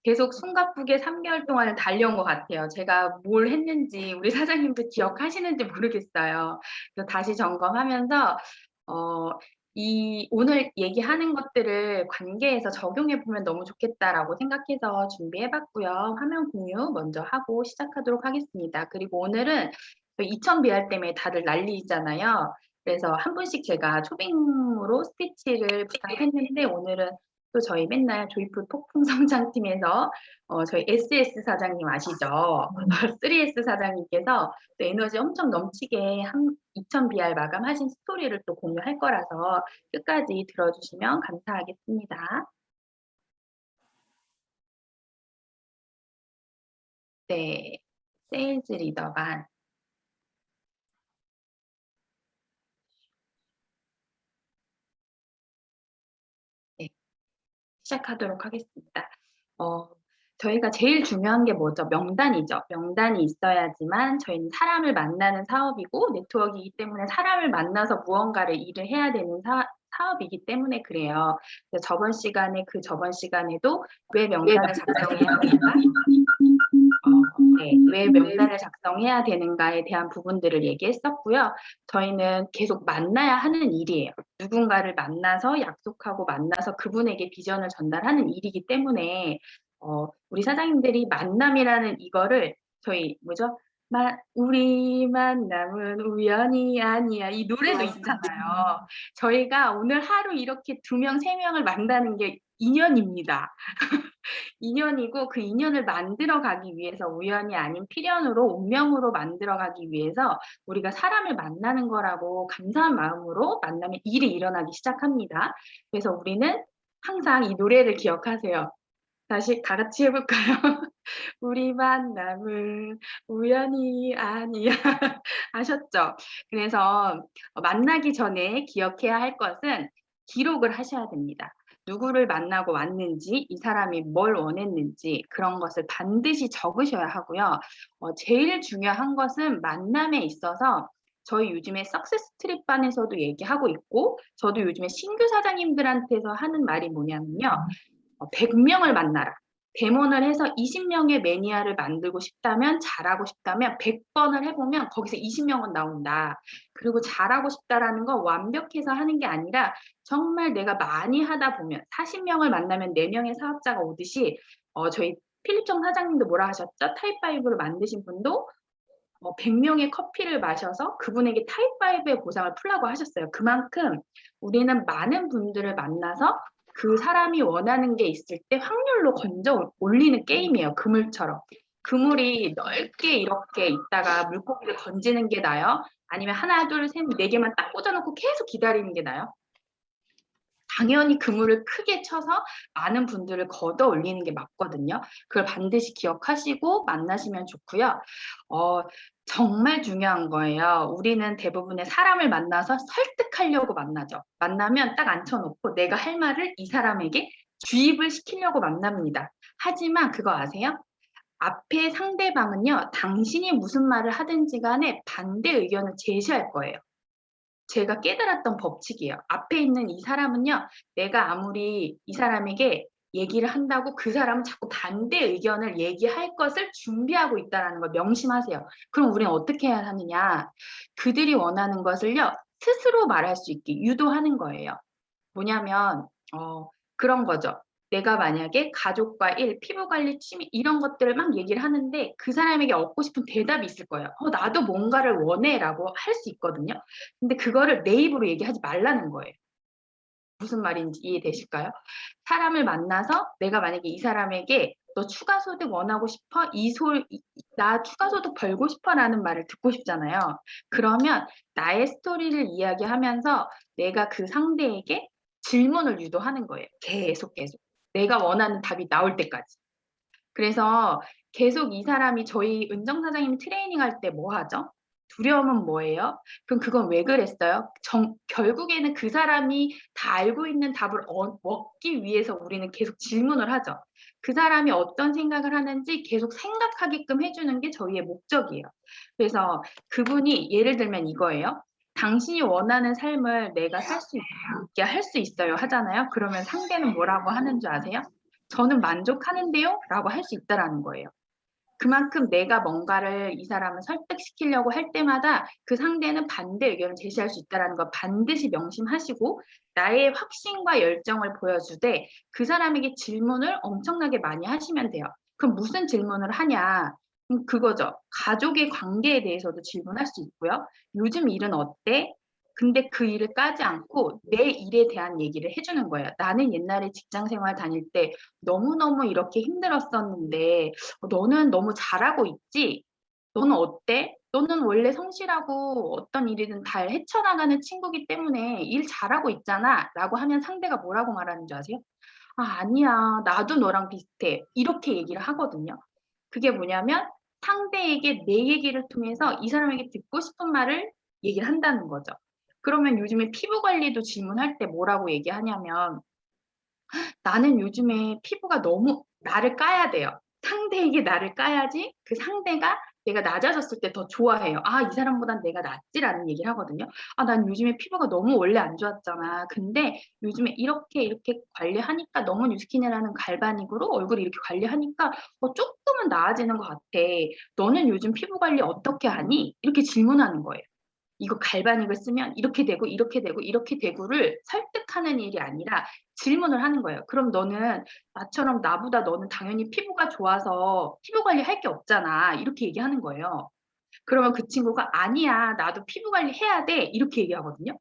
계속 숨가쁘게 3개월 동안을 달려온 것 같아요. 제가 뭘 했는지 우리 사장님도 기억하시는지 모르겠어요. 그래서 다시 점검하면서 어 오늘 얘기하는 것들을 관계에서 적용해 보면 너무 좋겠다라고 생각해서 준비해 봤고요. 화면 공유 먼저 하고 시작하도록 하겠습니다. 그리고 오늘은 2000 BR 때문에 다들 난리잖아요. 그래서 한 분씩 제가 초빙으로 스피치를 부탁했는데 오늘은 또 저희 맨날 조이풀 폭풍 성장팀에서 저희 SS 사장님 아시죠? 3S 사장님께서 또 에너지 엄청 넘치게 2000 BR 마감하신 스토리를 또 공유할 거라서 끝까지 들어주시면 감사하겠습니다. 네, 세일즈 리더반. 네, 시작하도록 하겠습니다. 어, 저희가 제일 중요한 게 뭐죠? 명단이죠. 명단이 있어야지만 저희는 사람을 만나는 사업이고 네트워크이기 때문에 사람을 만나서 무언가를 일을 해야 되는 사업이기 때문에 그래요. 저번 시간에 저번 시간에도 왜 명단을 작성해야 되는가? 네, 왜 명단을 작성해야 되는가에 대한 부분들을 얘기했었고요. 저희는 계속 만나야 하는 일이에요. 누군가를 만나서 약속하고 만나서 그분에게 비전을 전달하는 일이기 때문에 우리 사장님들이 만남이라는 이거를 저희 뭐죠? 우리 만남은 우연이 아니야. 이 노래도 있잖아요. 저희가 오늘 하루 이렇게 2명, 3명을 만나는 게 인연입니다. 인연이고 그 인연을 만들어 가기 위해서 우연이 아닌 필연으로 운명으로 만들어 가기 위해서 우리가 사람을 만나는 거라고 감사한 마음으로 만나면 일이 일어나기 시작합니다. 그래서 우리는 항상 이 노래를 기억하세요. 다시 다 같이 해볼까요? 우리 만남은 우연이 아니야. 아셨죠? 그래서 만나기 전에 기억해야 할 것은 기록을 하셔야 됩니다. 누구를 만나고 왔는지, 이 사람이 뭘 원했는지 그런 것을 반드시 적으셔야 하고요. 제일 중요한 것은 만남에 있어서 저희 요즘에 석세스 트립반에서도 얘기하고 있고 저도 요즘에 신규 사장님들한테서 하는 말이 뭐냐면요. 100명을 만나라. 데몬을 해서 20명의 매니아를 만들고 싶다면, 잘하고 싶다면 100번을 해보면 거기서 20명은 나온다. 그리고 잘하고 싶다라는 건 완벽해서 하는 게 아니라 정말 내가 많이 하다 보면 40명을 만나면 4명의 사업자가 오듯이 저희 필립정 사장님도 뭐라 하셨죠? 타입5를 만드신 분도 100명의 커피를 마셔서 그분에게 타입5의 보상을 풀라고 하셨어요. 그만큼 우리는 많은 분들을 만나서 그 사람이 원하는 게 있을 때 확률로 건져 올리는 게임이에요. 그물처럼. 그물이 넓게 이렇게 있다가 물고기를 던지는 게 나아요? 아니면 하나, 둘, 셋, 네 개만 딱 꽂아놓고 계속 기다리는 게 나아요? 당연히 그물을 크게 쳐서 많은 분들을 걷어 올리는 게 맞거든요. 그걸 반드시 기억하시고 만나시면 좋고요. 정말 중요한 거예요. 우리는 대부분의 사람을 만나서 설득하려고 만나죠. 만나면 딱 앉혀놓고 내가 할 말을 이 사람에게 주입을 시키려고 만납니다. 하지만 그거 아세요? 앞에 상대방은요, 당신이 무슨 말을 하든지 간에 반대 의견을 제시할 거예요. 제가 깨달았던 법칙이에요. 앞에 있는 이 사람은요, 내가 아무리 이 사람에게 얘기를 한다고 그 사람은 자꾸 반대 의견을 얘기할 것을 준비하고 있다는 걸 명심하세요. 그럼 우리는 어떻게 해야 하느냐? 그들이 원하는 것을요, 스스로 말할 수 있게 유도하는 거예요. 뭐냐면, 그런 거죠. 내가 만약에 가족과 일, 피부관리, 취미 이런 것들을 막 얘기를 하는데 그 사람에게 얻고 싶은 대답이 있을 거예요. 나도 뭔가를 원해라고 할 수 있거든요. 근데 그거를 내 입으로 얘기하지 말라는 거예요. 무슨 말인지 이해되실까요? 사람을 만나서 내가 만약에 이 사람에게 너 추가 소득 원하고 싶어? 나 추가 소득 벌고 싶어? 라는 말을 듣고 싶잖아요. 그러면 나의 스토리를 이야기하면서 내가 그 상대에게 질문을 유도하는 거예요. 계속 계속. 내가 원하는 답이 나올 때까지. 그래서 계속 이 사람이 저희 은정 사장님 트레이닝 할 때 뭐 하죠? 두려움은 뭐예요? 그럼 그건 왜 그랬어요? 결국에는 그 사람이 다 알고 있는 답을 얻기 위해서 우리는 계속 질문을 하죠. 그 사람이 어떤 생각을 하는지 계속 생각하게끔 해주는 게 저희의 목적이에요. 그래서 그분이 예를 들면 이거예요. 당신이 원하는 삶을 내가 살 수 있게 할 수 있어요 하잖아요. 그러면 상대는 뭐라고 하는 줄 아세요? 저는 만족하는데요? 라고 할 수 있다라는 거예요. 그만큼 내가 뭔가를 이 사람을 설득시키려고 할 때마다 그 상대는 반대 의견을 제시할 수 있다는 거 반드시 명심하시고 나의 확신과 열정을 보여주되 그 사람에게 질문을 엄청나게 많이 하시면 돼요. 그럼 무슨 질문을 하냐? 그거죠. 가족의 관계에 대해서도 질문할 수 있고요. 요즘 일은 어때? 근데 그 일을 까지 않고 내 일에 대한 얘기를 해주는 거예요. 나는 옛날에 직장 생활 다닐 때 너무너무 이렇게 힘들었었는데 너는 너무 잘하고 있지? 너는 어때? 너는 원래 성실하고 어떤 일이든 잘 헤쳐나가는 친구기 때문에 일 잘하고 있잖아. 라고 하면 상대가 뭐라고 말하는 줄 아세요? 아, 아니야. 나도 너랑 비슷해. 이렇게 얘기를 하거든요. 그게 뭐냐면 상대에게 내 얘기를 통해서 이 사람에게 듣고 싶은 말을 얘기를 한다는 거죠. 그러면 요즘에 피부 관리도 질문할 때 뭐라고 얘기하냐면 나는 요즘에 피부가 너무 나를 까야 돼요. 상대에게 나를 까야지 그 상대가 내가 낮아졌을 때 더 좋아해요. 아, 이 사람보단 내가 낫지라는 얘기를 하거든요. 아, 난 요즘에 피부가 너무 원래 안 좋았잖아. 근데 요즘에 이렇게 관리하니까 너무 뉴스킨이라는 갈바닉으로 얼굴 이렇게 관리하니까 조금은 나아지는 것 같아. 너는 요즘 피부 관리 어떻게 하니? 이렇게 질문하는 거예요. 이거 갈바닉을 쓰면 이렇게 되고 이렇게 되고 이렇게 되고를 설득하는 일이 아니라 질문을 하는 거예요. 그럼 너는 나처럼 나보다 너는 당연히 피부가 좋아서 피부 관리할 게 없잖아. 이렇게 얘기하는 거예요. 그러면 그 친구가 아니야. 나도 피부 관리 해야 돼. 이렇게 얘기하거든요.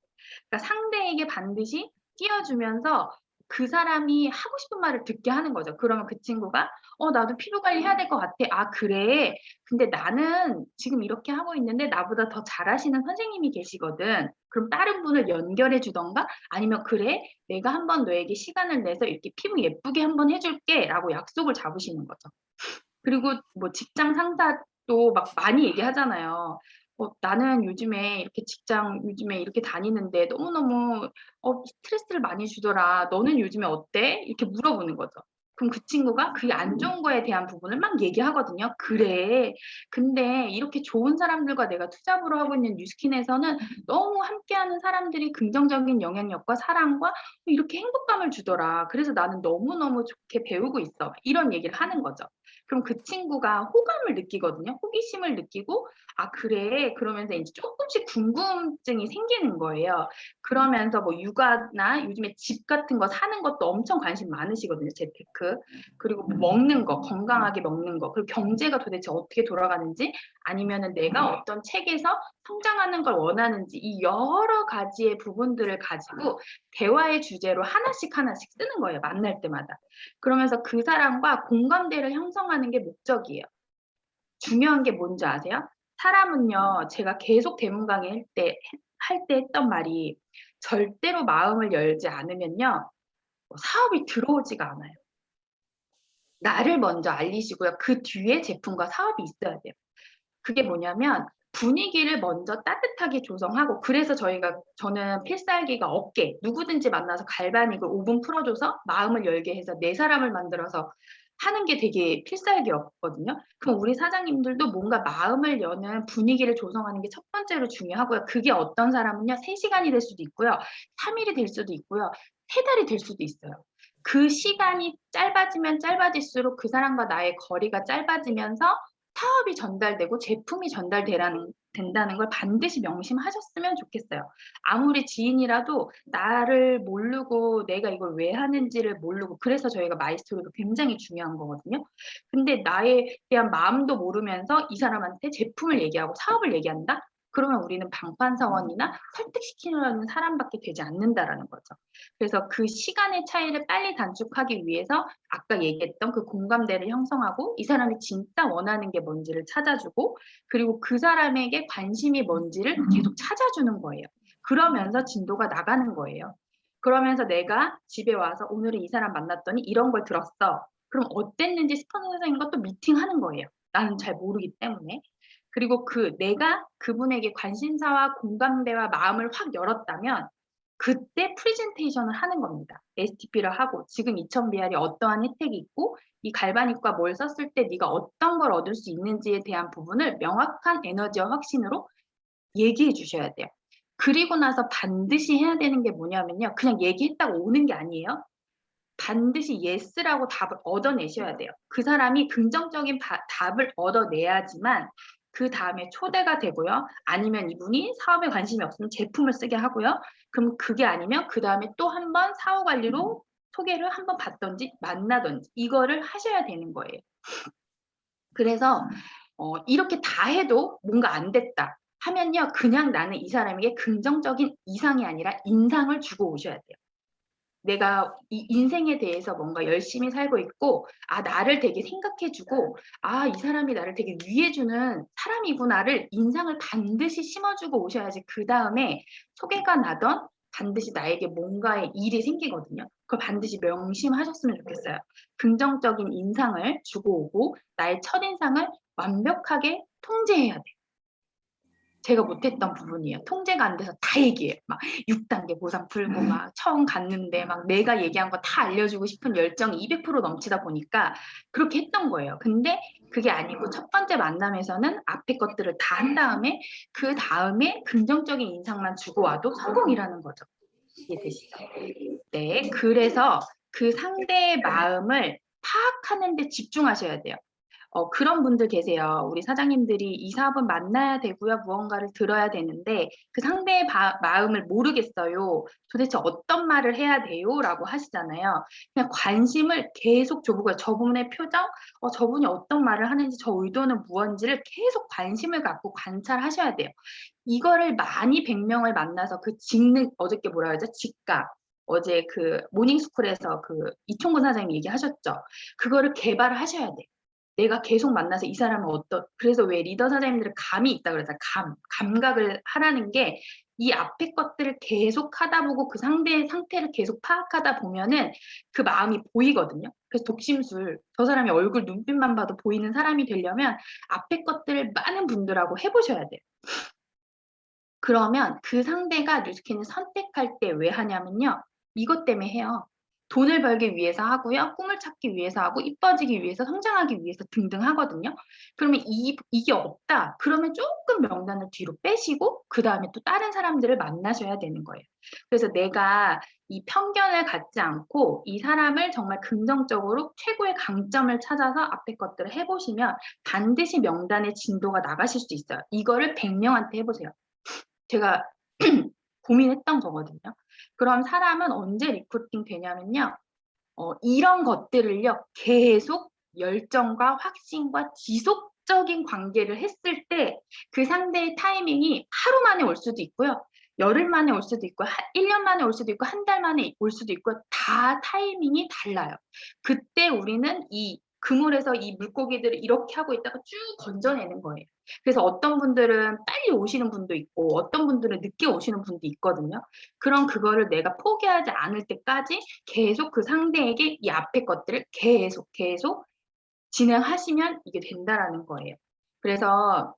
그러니까 상대에게 반드시 끼워주면서 그 사람이 하고 싶은 말을 듣게 하는 거죠. 그러면 그 친구가 나도 피부 관리 해야 될 것 같아. 아, 그래. 근데 나는 지금 이렇게 하고 있는데 나보다 더 잘하시는 선생님이 계시거든. 그럼 다른 분을 연결해 주던가 아니면 그래. 내가 한번 너에게 시간을 내서 이렇게 피부 예쁘게 한번 해줄게. 라고 약속을 잡으시는 거죠. 그리고 뭐 직장 상사도 막 많이 얘기하잖아요. 나는 요즘에 이렇게 직장 요즘에 이렇게 다니는데 너무너무 스트레스를 많이 주더라. 너는 요즘에 어때? 이렇게 물어보는 거죠. 그럼 그 친구가 그게 안 좋은 거에 대한 부분을 막 얘기하거든요. 그래. 근데 이렇게 좋은 사람들과 내가 투잡으로 하고 있는 뉴스킨에서는 너무 함께하는 사람들이 긍정적인 영향력과 사랑과 이렇게 행복감을 주더라. 그래서 나는 너무너무 좋게 배우고 있어. 이런 얘기를 하는 거죠. 그럼 그 친구가 호감을 느끼거든요. 호기심을 느끼고, 아, 그래. 그러면서 이제 조금씩 궁금증이 생기는 거예요. 그러면서 뭐 육아나 요즘에 집 같은 거 사는 것도 엄청 관심 많으시거든요. 재테크. 그리고 뭐 먹는 거, 건강하게 먹는 거, 그리고 경제가 도대체 어떻게 돌아가는지, 아니면은 내가 어떤 책에서 성장하는 걸 원하는지, 이 여러 가지의 부분들을 가지고 대화의 주제로 하나씩 하나씩 쓰는 거예요. 만날 때마다. 그러면서 그 사람과 공감대를 형성하는 게 목적이에요. 중요한 게 뭔지 아세요? 사람은요, 제가 계속 대문 강의 할 때 했던 말이 절대로 마음을 열지 않으면요, 사업이 들어오지가 않아요. 나를 먼저 알리시고요. 그 뒤에 제품과 사업이 있어야 돼요. 그게 뭐냐면 분위기를 먼저 따뜻하게 조성하고 그래서 저는 필살기가 없게 누구든지 만나서 갈바닉을 5분 풀어줘서 마음을 열게 해서 내 사람을 만들어서 하는 게 되게 필살기였거든요. 그럼 우리 사장님들도 뭔가 마음을 여는 분위기를 조성하는 게 첫 번째로 중요하고요. 그게 어떤 사람은요, 3시간이 될 수도 있고요, 3일이 될 수도 있고요, 3달이 될 수도 있어요. 그 시간이 짧아지면 짧아질수록 그 사람과 나의 거리가 짧아지면서 사업이 전달되고 제품이 된다는 걸 반드시 명심하셨으면 좋겠어요. 아무리 지인이라도 나를 모르고 내가 이걸 왜 하는지를 모르고 그래서 저희가 마이스토리가 굉장히 중요한 거거든요. 근데 나에 대한 마음도 모르면서 이 사람한테 제품을 얘기하고 사업을 얘기한다? 그러면 우리는 방판사원이나 설득시키려는 사람밖에 되지 않는다라는 거죠. 그래서 그 시간의 차이를 빨리 단축하기 위해서 아까 얘기했던 그 공감대를 형성하고 이 사람이 진짜 원하는 게 뭔지를 찾아주고 그리고 그 사람에게 관심이 뭔지를 계속 찾아주는 거예요. 그러면서 진도가 나가는 거예요. 그러면서 내가 집에 와서 오늘은 이 사람 만났더니 이런 걸 들었어. 그럼 어땠는지 스폰서 선생님과 또 미팅하는 거예요. 나는 잘 모르기 때문에. 그리고 내가 그분에게 관심사와 공감대와 마음을 확 열었다면 그때 프레젠테이션을 하는 겁니다. STP를 하고 지금 2000BR이 어떠한 혜택이 있고 이 갈바닉과 뭘 썼을 때 네가 어떤 걸 얻을 수 있는지에 대한 부분을 명확한 에너지와 확신으로 얘기해 주셔야 돼요. 그리고 나서 반드시 해야 되는 게 뭐냐면요. 그냥 얘기했다고 오는 게 아니에요. 반드시 yes라고 답을 얻어내셔야 돼요. 그 사람이 긍정적인 답을 얻어내야지만 그 다음에 초대가 되고요. 아니면 이분이 사업에 관심이 없으면 제품을 쓰게 하고요. 그럼 그게 아니면 그 다음에 또 한 번 사후 관리로 소개를 한 번 받던지 만나던지 이거를 하셔야 되는 거예요. 그래서 이렇게 다 해도 뭔가 안 됐다 하면요. 그냥 나는 이 사람에게 긍정적인 이상이 아니라 인상을 주고 오셔야 돼요. 내가 이 인생에 대해서 뭔가 열심히 살고 있고, 아, 나를 되게 생각해주고, 아, 이 사람이 나를 되게 위해주는 사람이구나를 인상을 반드시 심어주고 오셔야지 그 다음에 소개가 나던 반드시 나에게 뭔가의 일이 생기거든요. 그걸 반드시 명심하셨으면 좋겠어요. 긍정적인 인상을 주고 오고 나의 첫인상을 완벽하게 통제해야 돼요. 제가 못했던 부분이에요. 통제가 안 돼서 다 얘기해요. 막 6단계 보상 풀고 막 처음 갔는데 막 내가 얘기한 거 다 알려주고 싶은 열정이 200% 넘치다 보니까 그렇게 했던 거예요. 근데 그게 아니고 첫 번째 만남에서는 앞에 것들을 다 한 다음에 그 다음에 긍정적인 인상만 주고 와도 성공이라는 거죠. 이해되시죠? 네, 그래서 그 상대의 마음을 파악하는 데 집중하셔야 돼요. 그런 분들 계세요. 우리 사장님들이 이 사업은 만나야 되고요. 무언가를 들어야 되는데 그 상대의 마음을 모르겠어요. 도대체 어떤 말을 해야 돼요? 라고 하시잖아요. 그냥 관심을 계속 줘보고요. 저분의 표정, 저분이 어떤 말을 하는지 저 의도는 무언지를 계속 관심을 갖고 관찰하셔야 돼요. 이거를 많이 100명을 만나서 그 직능, 어저께 뭐라 그러죠? 직각. 어제 그 모닝스쿨에서 그 이총근 사장님이 얘기하셨죠. 그거를 개발을 하셔야 돼요. 내가 계속 만나서 이 사람은 그래서 왜 리더 사장님들은 감이 있다 그러잖아요. 감각을 하라는 게 이 앞에 것들을 계속 하다 보고 그 상대의 상태를 계속 파악하다 보면은 그 마음이 보이거든요. 그래서 독심술, 저 사람의 얼굴 눈빛만 봐도 보이는 사람이 되려면 앞에 것들을 많은 분들하고 해보셔야 돼요. 그러면 그 상대가 뉴스킨을 선택할 때 왜 하냐면요. 이것 때문에 해요. 돈을 벌기 위해서 하고요. 꿈을 찾기 위해서 하고 이뻐지기 위해서 성장하기 위해서 등등 하거든요. 그러면 이게 없다. 그러면 조금 명단을 뒤로 빼시고 그 다음에 또 다른 사람들을 만나셔야 되는 거예요. 그래서 내가 이 편견을 갖지 않고 이 사람을 정말 긍정적으로 최고의 강점을 찾아서 앞에 것들을 해보시면 반드시 명단의 진도가 나가실 수 있어요. 이거를 100명한테 해보세요. 제가 고민했던 거거든요. 그럼 사람은 언제 리크루팅 되냐면요. 이런 것들을요. 계속 열정과 확신과 지속적인 관계를 했을 때 그 상대의 타이밍이 하루 만에 올 수도 있고요. 열흘 만에 올 수도 있고 1년 만에 올 수도 있고 한 달 만에 올 수도 있고 다 타이밍이 달라요. 그때 우리는 이 그물에서 이 물고기들을 이렇게 하고 있다가 쭉 건져내는 거예요. 그래서 어떤 분들은 빨리 오시는 분도 있고 어떤 분들은 늦게 오시는 분도 있거든요. 그럼 그거를 내가 포기하지 않을 때까지 계속 그 상대에게 이 앞에 것들을 계속 진행하시면 이게 된다라는 거예요. 그래서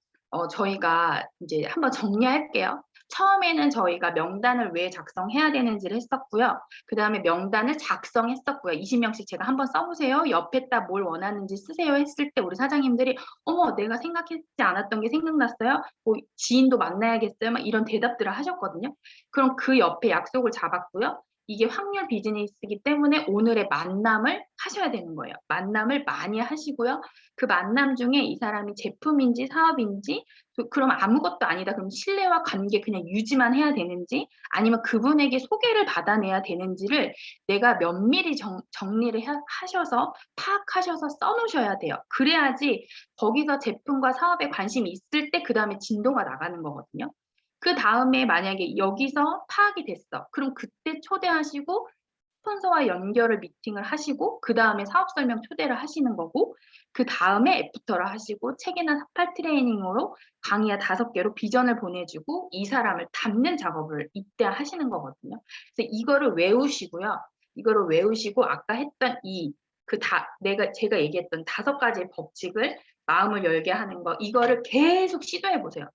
저희가 이제 한번 정리할게요. 처음에는 저희가 명단을 왜 작성해야 되는지를 했었고요. 그 다음에 명단을 작성했었고요. 20명씩 제가 한번 써보세요. 옆에다 뭘 원하는지 쓰세요 했을 때 우리 사장님들이 어머 내가 생각했지 않았던 게 생각났어요. 뭐 지인도 만나야겠어요. 막 이런 대답들을 하셨거든요. 그럼 그 옆에 약속을 잡았고요. 이게 확률 비즈니스이기 때문에 오늘의 만남을 하셔야 되는 거예요. 만남을 많이 하시고요. 그 만남 중에 이 사람이 제품인지 사업인지 그럼 아무것도 아니다. 그럼 신뢰와 관계 그냥 유지만 해야 되는지 아니면 그분에게 소개를 받아내야 되는지를 내가 면밀히 정리를 하셔서 파악하셔서 써놓으셔야 돼요. 그래야지 거기서 제품과 사업에 관심이 있을 때 그 다음에 진도가 나가는 거거든요. 그 다음에 만약에 여기서 파악이 됐어. 그럼 그때 초대하시고 스폰서와 연결을 미팅을 하시고 그 다음에 사업 설명 초대를 하시는 거고 그 다음에 애프터를 하시고 책이나 삭발 트레이닝으로 강의야 5개로 비전을 보내주고 이 사람을 담는 작업을 이때 하시는 거거든요. 그래서 이거를 외우시고요. 이거를 외우시고 아까 했던 제가 얘기했던 5가지의 법칙을 마음을 열게 하는 거 이거를 계속 시도해 보세요.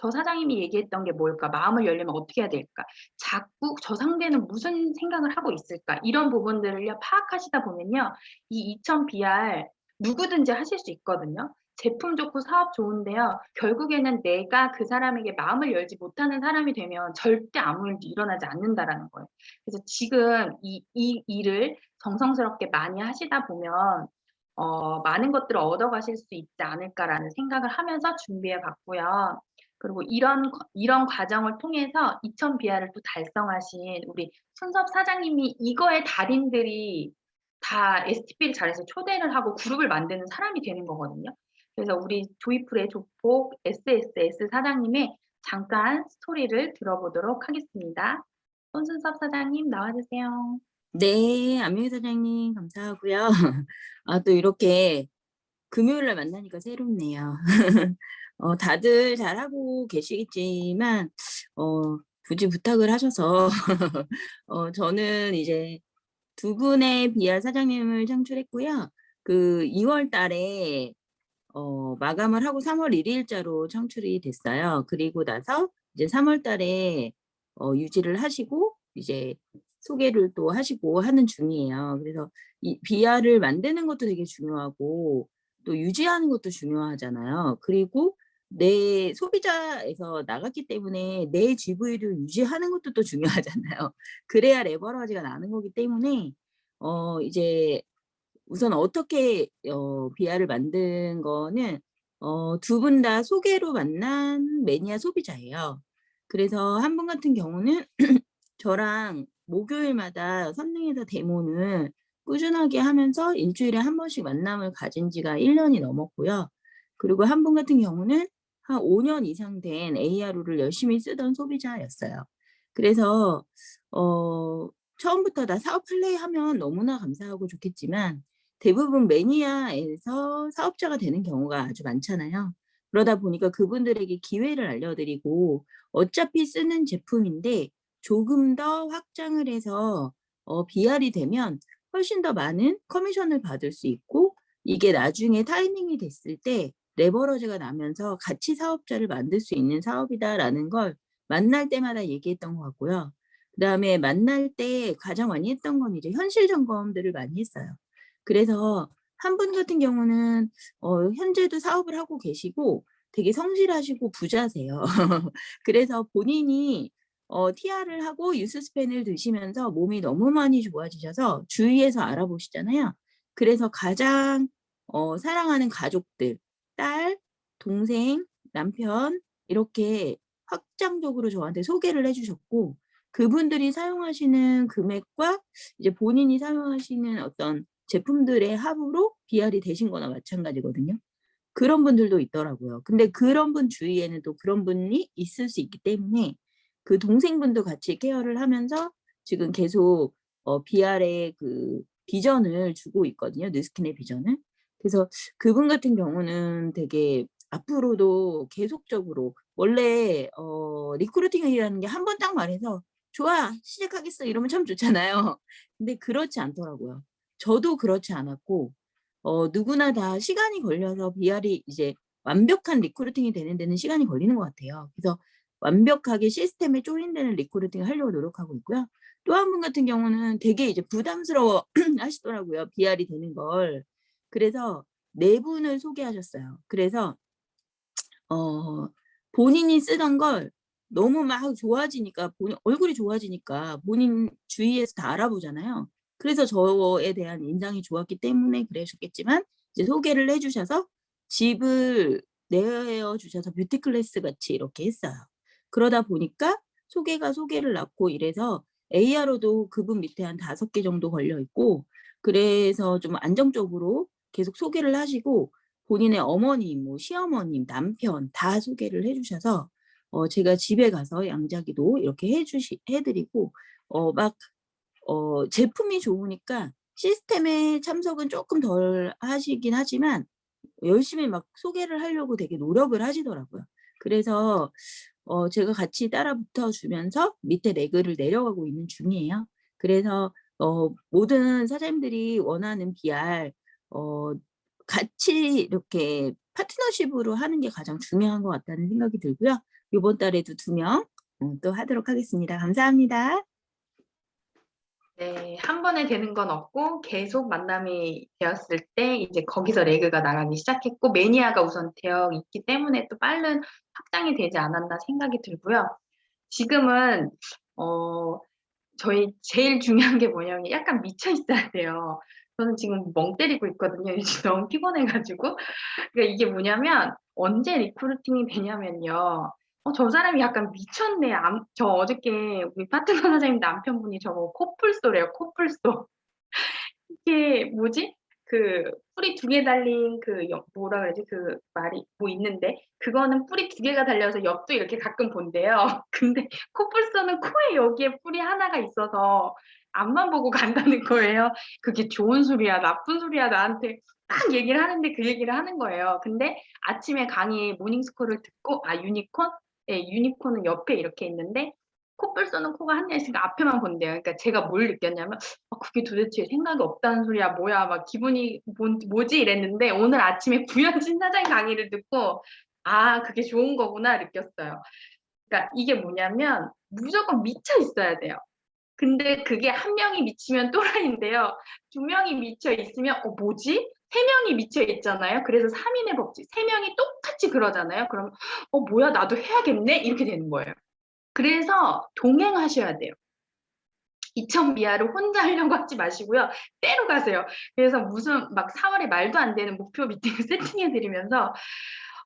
저 사장님이 얘기했던 게 뭘까? 마음을 열려면 어떻게 해야 될까? 자꾸 저 상대는 무슨 생각을 하고 있을까? 이런 부분들을요, 파악하시다 보면요, 이 2000BR 누구든지 하실 수 있거든요. 제품 좋고 사업 좋은데요. 결국에는 내가 그 사람에게 마음을 열지 못하는 사람이 되면 절대 아무 일도 일어나지 않는다라는 거예요. 그래서 지금 이 일을 정성스럽게 많이 하시다 보면 많은 것들을 얻어가실 수 있지 않을까라는 생각을 하면서 준비해 봤고요. 그리고 이런 과정을 통해서 2000 BR을 또 달성하신 우리 손섭 사장님이 이거의 달인들이 다 STP를 잘해서 초대를 하고 그룹을 만드는 사람이 되는 거거든요. 그래서 우리 조이풀의 조폭 SSS 사장님의 잠깐 스토리를 들어보도록 하겠습니다. 손순섭 사장님 나와주세요. 네, 안명희 사장님 감사하고요. 아, 또 이렇게 금요일 날 만나니까 새롭네요. 다들 잘하고 계시겠지만 굳이 부탁을 하셔서 저는 이제 두 분의 BR 사장님을 창출했고요. 그 2월 달에 마감을 하고 3월 1일자로 창출이 됐어요. 그리고 나서 이제 3월 달에 유지를 하시고 이제 소개를 또 하시고 하는 중이에요. 그래서 이 BR을 만드는 것도 되게 중요하고 또 유지하는 것도 중요하잖아요. 그리고 내 소비자에서 나갔기 때문에 내 GV를 유지하는 것도 또 중요하잖아요. 그래야 레버리지가 나는 거기 때문에 이제 우선 어떻게 비아를 만든 거는 두 분 다 소개로 만난 매니아 소비자예요. 그래서 한 분 같은 경우는 저랑 목요일마다 선릉에서 데모는 꾸준하게 하면서 일주일에 한 번씩 만남을 가진 지가 1년이 넘었고요. 그리고 한 분 같은 경우는 한 5년 이상 된 ARO를 열심히 쓰던 소비자였어요. 그래서 처음부터 다 사업할래 하면 너무나 감사하고 좋겠지만 대부분 매니아에서 사업자가 되는 경우가 아주 많잖아요. 그러다 보니까 그분들에게 기회를 알려드리고 어차피 쓰는 제품인데 조금 더 확장을 해서 BR이 되면 훨씬 더 많은 커미션을 받을 수 있고 이게 나중에 타이밍이 됐을 때 레버러지가 나면서 같이 사업자를 만들 수 있는 사업이다라는 걸 만날 때마다 얘기했던 것 같고요. 그다음에 만날 때 가장 많이 했던 건 이제 현실 점검들을 많이 했어요. 그래서 한 분 같은 경우는 현재도 사업을 하고 계시고 되게 성실하시고 부자세요. 그래서 본인이 TR을 하고 유스스펜을 드시면서 몸이 너무 많이 좋아지셔서 주위에서 알아보시잖아요. 그래서 가장 사랑하는 가족들, 딸, 동생, 남편 이렇게 확장적으로 저한테 소개를 해 주셨고 그분들이 사용하시는 금액과 이제 본인이 사용하시는 어떤 제품들의 합으로 BR이 되신 거나 마찬가지거든요. 그런 분들도 있더라고요. 근데 그런 분 주위에는 또 그런 분이 있을 수 있기 때문에 그 동생분도 같이 케어를 하면서 지금 계속 BR의 그 비전을 주고 있거든요, 누스킨의 비전을. 그래서 그분 같은 경우는 되게 앞으로도 계속적으로 원래 리크루팅이라는 게 한 번 딱 말해서 "좋아. 시작하겠어." 이러면 참 좋잖아요. 근데 그렇지 않더라고요. 저도 그렇지 않았고 누구나 다 시간이 걸려서 BR이 이제 완벽한 리크루팅이 되는 데는 시간이 걸리는 것 같아요. 그래서 완벽하게 시스템에 조인되는 리크루팅을 하려고 노력하고 있고요. 또 한 분 같은 경우는 되게 이제 부담스러워 하시더라고요, BR이 되는 걸. 그래서 네 분을 소개하셨어요. 그래서 어 본인이 쓰던 걸 너무 막 좋아지니까 본인 얼굴이 좋아지니까 본인 주위에서 다 알아보잖아요. 그래서 저에 대한 인상이 좋았기 때문에 그러셨겠지만 이제 소개를 해 주셔서 집을 내어 주셔서 뷰티 클래스 같이 이렇게 했어요. 그러다 보니까 소개가 소개를 낳고 이래서 AR로도 그분 밑에 한 5개 정도 걸려 있고 그래서 좀 안정적으로 계속 소개를 하시고 본인의 어머님, 뭐 시어머님, 남편 다 소개를 해 주셔서 제가 집에 가서 양자기도 이렇게 해 드리고 막 제품이 좋으니까 시스템에 참석은 쪼끔 덜 하시긴 하지만 열심히 막 소개를 하려고 되게 노력을 하시더라고요. 그래서 제가 같이 따라 붙어 주면서 밑에 레그를 내려가고 있는 중이에요. 그래서 모든 사장님들이 원하는 BR 어 같이 이렇게 파트너십으로 하는 게 가장 중요한 것 같다는 생각이 들고요. 요번 달에도 2명 또 하도록 하겠습니다. 감사합니다. 네. 한 번에 되는 건 없고 계속 만남이 되었을 때 이제 거기서 레그가 나가기 시작했고 매니아가 우선 되어 있기 때문에 또 빠른 확장이 되지 않았나 생각이 들고요. 지금은 어 저희 제일 중요한 게 뭐냐면 약간 미쳐 있어야 돼요. 저는 지금 멍 때리고 있거든요. 요즘 너무 피곤해 가지고. 그러니까 이게 뭐냐면 언제 리크루팅이 되냐면요. 저 사람이 약간 미쳤네. 저 어저께 우리 파트너 사장님 남편분이 저보고 코뿔소래요, 코뿔소. 이게 뭐지? 그 뿔이 2개 달린 그 뭐라 그러지? 그 말이 뭐 있는데 그거는 뿔이 2개가 달려서 옆도 이렇게 가끔 본대요. 근데 코뿔소는 코에 여기에 뿔이 하나가 있어서 앞만 보고 간다는 거예요. 그게 좋은 소리야, 나쁜 소리야 나한테 막 얘기를 하는데 그 얘기를 하는 거예요. 근데 아침에 강의 모닝스콜을 듣고 유니콘? 예, 유니콘은 옆에 이렇게 있는데 코뿔소는 코가 하나 있으니까 앞에만 본대요. 그러니까 제가 뭘 느꼈냐면 그게 도대체 생각이 없다는 소리야 뭐야 막 기분이 뭐지 이랬는데 오늘 아침에 구현진 사장 강의를 듣고 그게 좋은 거구나 느꼈어요. 그러니까 이게 뭐냐면 무조건 미쳐 있어야 돼요. 근데 그게 한 명이 미치면 또라이인데요. 2명이 미쳐 있으면 뭐지? 3명이 미쳐 있잖아요. 그래서 3인의 법칙. 3명이 똑같이 그러잖아요. 그러면 뭐야 나도 해야겠네 이렇게 되는 거예요. 그래서 동행하셔야 돼요. 2천 미아를 혼자 하려고 하지 마시고요. 때로 가세요. 그래서 무슨 막 4월에 말도 안 되는 목표 미팅을 세팅해 드리면서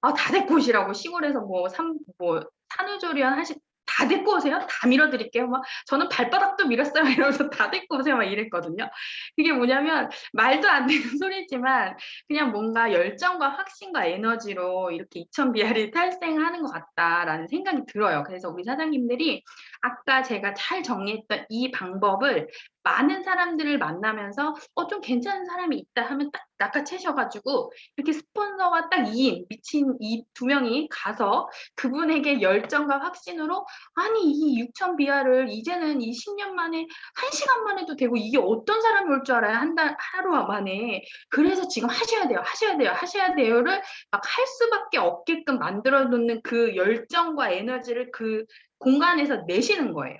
다 데리고 오시라고 시골에서 뭐 산후조리원 다 데리고 오세요. 다 밀어드릴게요. 막 저는 발바닥도 밀었어요. 이러면서 다 데리고 오세요. 막 이랬거든요. 그게 뭐냐면 말도 안 되는 소리지만 그냥 뭔가 열정과 확신과 에너지로 이렇게 2천 비아를 탈생하는 것 같다라는 생각이 들어요. 그래서 우리 사장님들이 아까 제가 잘 정리했던 이 방법을 많은 사람들을 만나면서 좀 괜찮은 사람이 있다 하면 딱 낚아채셔 가지고 이렇게 스폰서가 딱 2인 미친 이 2명이 가서 그분에게 열정과 확신으로 아니 이 6천 비아를 이제는 이 10년 만에 1시간만 해도 되고 이게 어떤 사람이 올 줄 알아요? 한 달 하루 만에. 그래서 지금 하셔야 돼요. 하셔야 돼요. 하셔야 돼요를 막 할 수밖에 없게끔 만들어 놓는 그 열정과 에너지를 그 공간에서 내시는 거예요.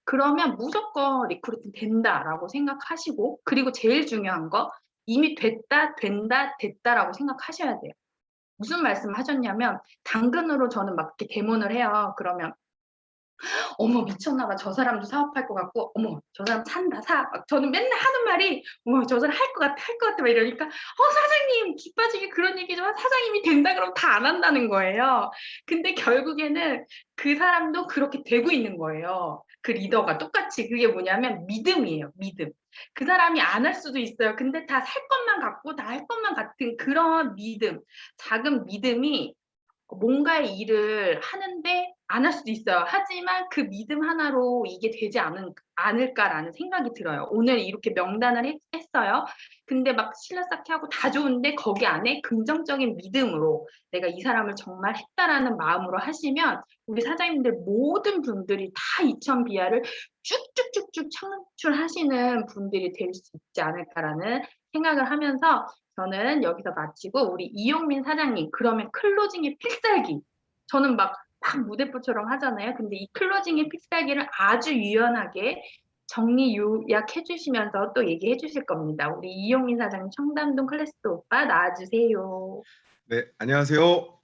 그러면 무조건 리크루팅 된다라고 생각하시고 그리고 제일 중요한 거 이미 됐다, 된다, 됐다라고 생각하셔야 돼요. 무슨 말씀을 하셨냐면 당근으로 저는 막 이렇게 대문을 해요. 그러면 어머 미쳤나 봐. 저 사람도 사업할 것 같고 어머 저 사람 산다 사. 막 저는 맨날 하는 말이 어머 저 사람 할 것 같아 할 것 같아 막 이러니까 사장님 기 빠지게 그런 얘기 좀 사장님이 된다 그러면 다 안 한다는 거예요. 근데 결국에는 그 사람도 그렇게 되고 있는 거예요. 그 리더가 똑같이 그게 뭐냐면 믿음이에요. 믿음. 그 사람이 안 할 수도 있어요. 근데 다 살 것만 같고 다 할 것만 같은 그런 믿음. 작은 믿음이 뭔가의 일을 하는데 안 할 수도 있어요. 하지만 그 믿음 하나로 이게 되지 않을까라는 생각이 들어요. 오늘 이렇게 명단을 했어요. 근데 막 실러 쌓기 하고 다 좋은데 거기 안에 긍정적인 믿음으로 내가 이 사람을 정말 했다라는 마음으로 하시면 우리 사장님들 모든 분들이 다 2천 비하를 쭉쭉쭉쭉 창출하시는 분들이 될 수 있지 않을까라는 생각을 하면서 저는 여기서 마치고 우리 이용민 사장님 그러면 클로징의 필살기 저는 막 무대뽀처럼 하잖아요. 근데 이 클로징의 필살기를 아주 유연하게 정리 요약해 주시면서 또 얘기해 주실 겁니다. 우리 이용민 사장님 청담동 클래스도 오빠 나와주세요. 네, 안녕하세요.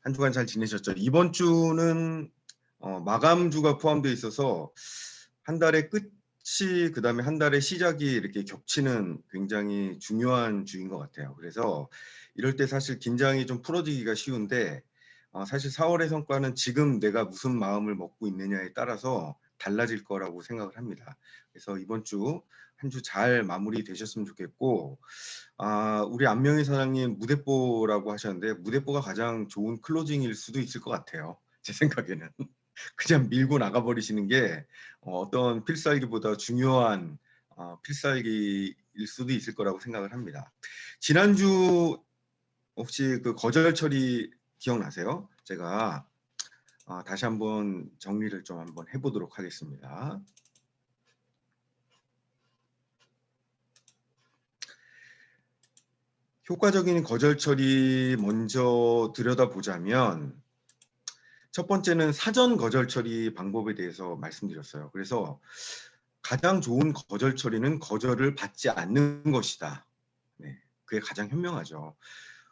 한 주간 잘 지내셨죠? 이번 주는 마감주가 포함되어 있어서 한 달의 끝이 그다음에 한 달의 시작이 이렇게 겹치는 굉장히 중요한 주인 것 같아요. 그래서 이럴 때 사실 긴장이 좀 풀어지기가 쉬운데 사실 4월의 성과는 지금 내가 무슨 마음을 먹고 있느냐에 따라서 달라질 거라고 생각을 합니다. 그래서 이번 주 한 주 잘 마무리 되셨으면 좋겠고 우리 안명희 사장님 무대뽀라고 하셨는데 무대뽀가 가장 좋은 클로징일 수도 있을 것 같아요. 제 생각에는. 그냥 밀고 나가버리시는 게 어떤 필살기보다 중요한 필살기일 수도 있을 거라고 생각을 합니다. 지난주 혹시 그 거절 처리 기억나세요? 제가 다시 한번 정리를 좀 한번 해보도록 하겠습니다. 효과적인 거절 처리 먼저 들여다보자면 첫 번째는 사전 거절 처리 방법에 대해서 말씀드렸어요. 그래서 가장 좋은 거절 처리는 거절을 받지 않는 것이다. 네, 그게 가장 현명하죠.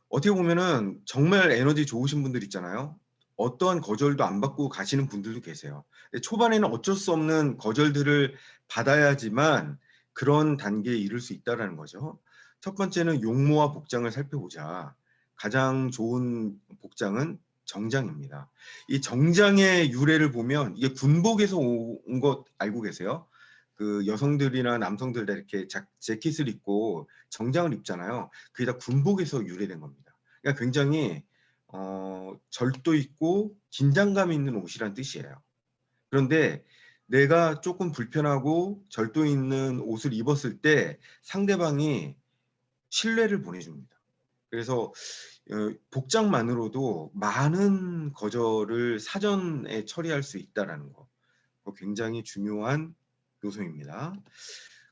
어떻게 보면은 정말 에너지 좋으신 분들 있잖아요. 어떠한 거절도 안 받고 가시는 분들도 계세요. 근데 초반에는 어쩔 수 없는 거절들을 받아야지만 그런 단계에 이를 수 있다는 거죠. 첫 번째는 용모와 복장을 살펴보자. 가장 좋은 복장은 정장입니다. 이 정장의 유래를 보면 이게 군복에서 온 것 알고 계세요? 그 여성들이나 남성들 다 이렇게 재킷을 입고 정장을 입잖아요. 그게 다 군복에서 유래된 겁니다. 그러니까 굉장히 절도 있고 긴장감 있는 옷이란 뜻이에요. 그런데 내가 조금 불편하고 절도 있는 옷을 입었을 때 상대방이 신뢰를 보내줍니다. 그래서 복장만으로도 많은 거절을 사전에 처리할 수 있다는 거, 굉장히 중요한 요소입니다.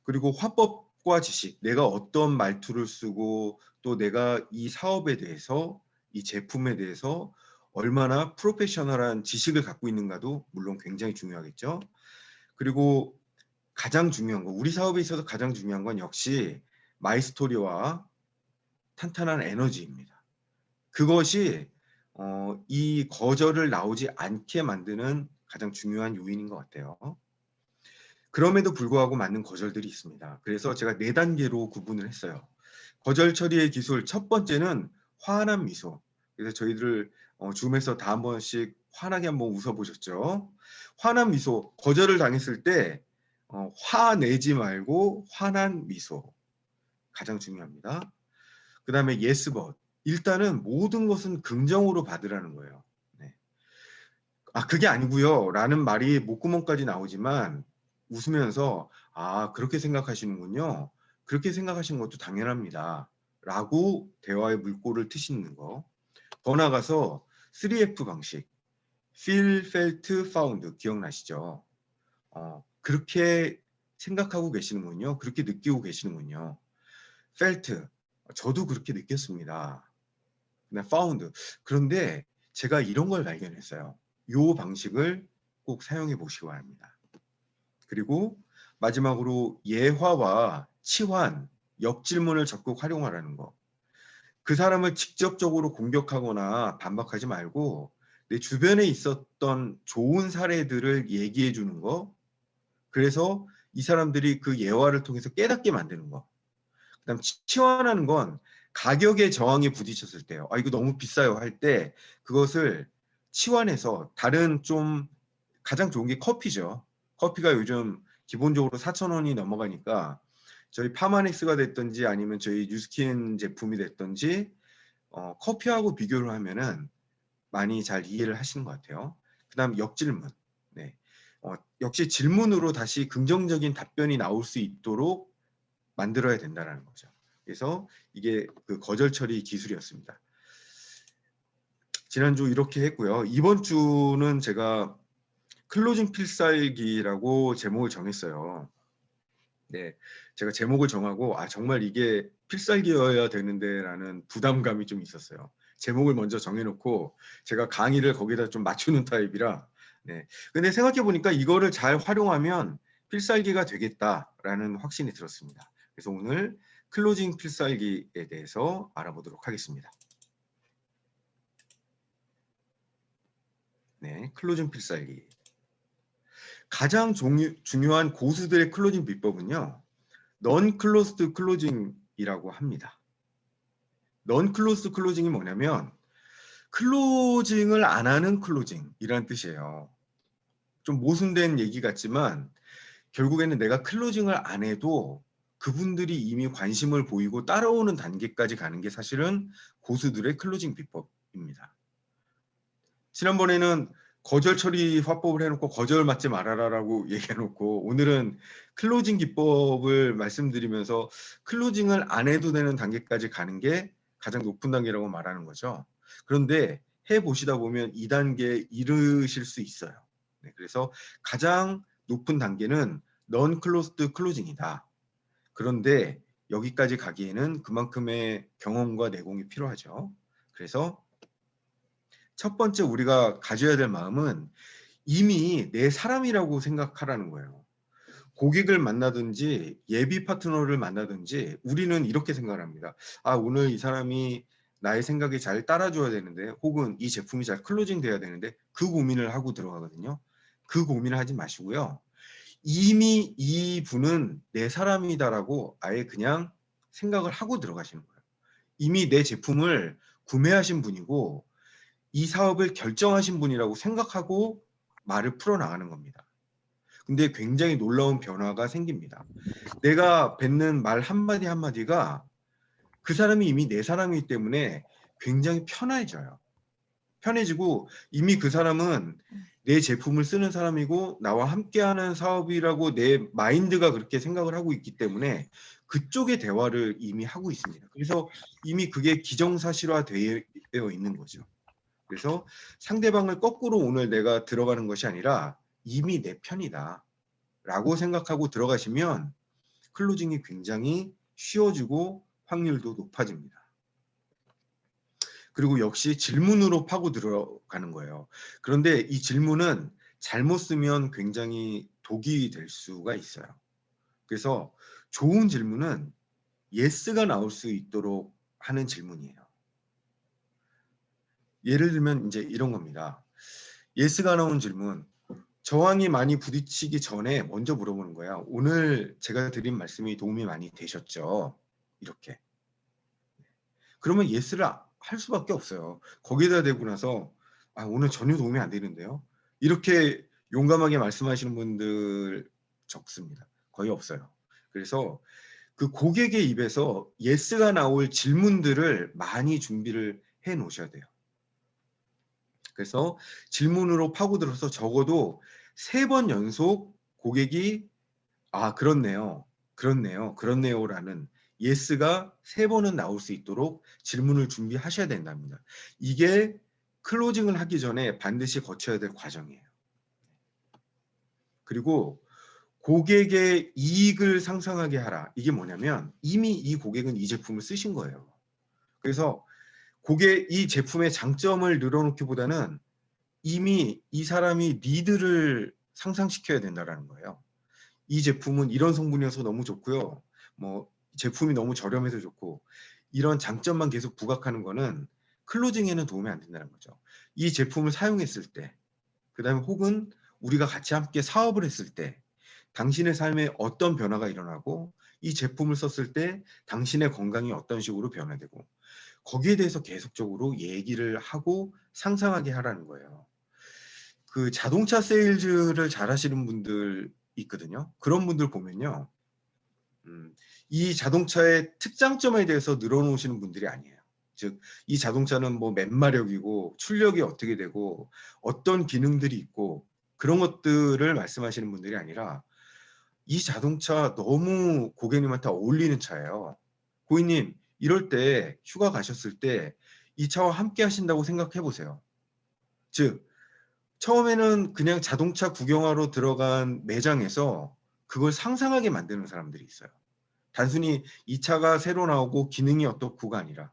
그리고 화법과 지식, 내가 어떤 말투를 쓰고 또 내가 이 사업에 대해서 이 제품에 대해서 얼마나 프로페셔널한 지식을 갖고 있는가도 물론 굉장히 중요하겠죠. 그리고 가장 중요한 거, 우리 사업에 있어서 가장 중요한 건 역시 마이스토리와 탄탄한 에너지입니다. 그것이 이 거절을 나오지 않게 만드는 가장 중요한 요인인 것 같아요. 그럼에도 불구하고 맞는 거절들이 있습니다. 그래서 제가 4단계로 구분을 했어요. 거절 처리의 기술 첫 번째는 화난 미소. 그래서 저희들 줌에서 다 한 번씩 환하게 한번 웃어보셨죠? 화난 미소, 거절을 당했을 때 화내지 말고 화난 미소. 가장 중요합니다. 그 다음에 yes but. 일단은 모든 것은 긍정으로 받으라는 거예요. 네. 그게 아니고요 라는 말이 목구멍까지 나오지만 웃으면서 그렇게 생각하시는군요. 그렇게 생각하시는 것도 당연합니다. 라고 대화의 물꼬를 트시는 거. 더 나아가서 3F 방식. Feel, Felt, Found 기억나시죠? 그렇게 생각하고 계시는군요. 그렇게 느끼고 계시는군요. Felt, 저도 그렇게 느꼈습니다. Found, 그런데 제가 이런 걸 발견했어요. 이 방식을 꼭 사용해 보시기 바랍니다. 그리고 마지막으로 예화와 치환, 역질문을 적극 활용하라는 거. 그 사람을 직접적으로 공격하거나 반박하지 말고 내 주변에 있었던 좋은 사례들을 얘기해 주는 거. 그래서 이 사람들이 그 예화를 통해서 깨닫게 만드는 거. 그다음 치환하는 건 가격의 저항에 부딪혔을 때요. 이거 너무 비싸요 할 때 그것을 치환해서 다른 좀 가장 좋은 게 커피죠. 커피가 요즘 기본적으로 4,000원이 넘어가니까 저희 파마닉스가 됐든지 아니면 저희 뉴스킨 제품이 됐든지 커피하고 비교를 하면은 많이 잘 이해를 하시는 것 같아요. 그다음 역질문. 네. 역시 질문으로 다시 긍정적인 답변이 나올 수 있도록 만들어야 된다는 거죠. 그래서 이게 그 거절 처리 기술이었습니다. 지난주 이렇게 했고요. 이번 주는 제가 클로징 필살기라고 제목을 정했어요. 네, 제가 제목을 정하고 정말 이게 필살기여야 되는데라는 부담감이 좀 있었어요. 제목을 먼저 정해놓고 제가 강의를 거기다 좀 맞추는 타입이라. 네, 근데 생각해 보니까 이거를 잘 활용하면 필살기가 되겠다라는 확신이 들었습니다. 그래서 오늘 클로징 필살기에 대해서 알아보도록 하겠습니다. 네, 클로징 필살기. 가장 중요한 고수들의 클로징 비법은요. 넌 클로스드 클로징이라고 합니다. 넌 클로스드 클로징이 뭐냐면 클로징을 안 하는 클로징이라는 뜻이에요. 좀 모순된 얘기 같지만 결국에는 내가 클로징을 안 해도 그분들이 이미 관심을 보이고 따라오는 단계까지 가는 게 사실은 고수들의 클로징 비법입니다. 지난번에는 거절 처리 화법을 해놓고 거절 맞지 말아라라고 얘기해놓고 오늘은 클로징 기법을 말씀드리면서 클로징을 안 해도 되는 단계까지 가는 게 가장 높은 단계라고 말하는 거죠. 그런데 해보시다 보면 2단계에 이르실 수 있어요. 네, 그래서 가장 높은 단계는 넌 클로스드 클로징이다. 그런데 여기까지 가기에는 그만큼의 경험과 내공이 필요하죠. 그래서 첫 번째 우리가 가져야 될 마음은 이미 내 사람이라고 생각하라는 거예요. 고객을 만나든지 예비 파트너를 만나든지 우리는 이렇게 생각을 합니다. 아, 오늘 이 사람이 나의 생각에 잘 따라줘야 되는데, 혹은 이 제품이 잘 클로징 돼야 되는데, 그 고민을 하고 들어가거든요. 그 고민을 하지 마시고요. 이미 이 분은 내 사람이다라고 아예 그냥 생각을 하고 들어가시는 거예요. 이미 내 제품을 구매하신 분이고 이 사업을 결정하신 분이라고 생각하고 말을 풀어나가는 겁니다. 근데 굉장히 놀라운 변화가 생깁니다. 내가 뱉는 말 한마디 한마디가 그 사람이 이미 내 사람이기 때문에 굉장히 편해져요. 편해지고 이미 그 사람은 내 제품을 쓰는 사람이고 나와 함께하는 사업이라고 내 마인드가 그렇게 생각을 하고 있기 때문에 그쪽의 대화를 이미 하고 있습니다. 그래서 이미 그게 기정사실화되어 있는 거죠. 그래서 상대방을 거꾸로 오늘 내가 들어가는 것이 아니라 이미 내 편이다 라고 생각하고 들어가시면 클로징이 굉장히 쉬워지고 확률도 높아집니다. 그리고 역시 질문으로 파고 들어가는 거예요. 그런데 이 질문은 잘못 쓰면 굉장히 독이 될 수가 있어요. 그래서 좋은 질문은 예스가 나올 수 있도록 하는 질문이에요. 예를 들면 이제 이런 겁니다. 예스가 나온 질문, 저항이 많이 부딪히기 전에 먼저 물어보는 거야. 오늘 제가 드린 말씀이 도움이 많이 되셨죠? 이렇게. 그러면 예스를 할 수밖에 없어요. 거기에다 대고 나서 아, 오늘 전혀 도움이 안 되는데요. 이렇게 용감하게 말씀하시는 분들 적습니다. 거의 없어요. 그래서 그 고객의 입에서 예스가 나올 질문들을 많이 준비를 해 놓으셔야 돼요. 그래서 질문으로 파고들어서 적어도 3번 연속 고객이 아, 그렇네요. 그렇네요. 그렇네요라는 예스가 3번은 나올 수 있도록 질문을 준비하셔야 된답니다. 이게 클로징을 하기 전에 반드시 거쳐야 될 과정이에요. 그리고 고객의 이익을 상상하게 하라. 이게 뭐냐면 이미 이 고객은 이 제품을 쓰신 거예요. 그래서 이 제품의 장점을 늘어놓기보다는 이미 이 사람이 니드를 상상시켜야 된다는 거예요. 이 제품은 이런 성분이어서 너무 좋고요. 뭐 제품이 너무 저렴해서 좋고 이런 장점만 계속 부각하는 거는 클로징에는 도움이 안 된다는 거죠. 이 제품을 사용했을 때, 그다음에 혹은 우리가 같이 함께 사업을 했을 때 당신의 삶에 어떤 변화가 일어나고 이 제품을 썼을 때 당신의 건강이 어떤 식으로 변화되고 거기에 대해서 계속적으로 얘기를 하고 상상하게 하라는 거예요. 그 자동차 세일즈를 잘 하시는 분들 있거든요. 그런 분들 보면요. 이 자동차의 특장점에 대해서 늘어놓으시는 분들이 아니에요. 즉, 이 자동차는 뭐 몇 마력이고 출력이 어떻게 되고 어떤 기능들이 있고 그런 것들을 말씀하시는 분들이 아니라 이 자동차 너무 고객님한테 어울리는 차예요. 고객님, 이럴 때 휴가 가셨을 때 이 차와 함께 하신다고 생각해 보세요. 즉, 처음에는 그냥 자동차 구경하러 들어간 매장에서 그걸 상상하게 만드는 사람들이 있어요. 단순히 이 차가 새로 나오고 기능이 어떻고가 아니라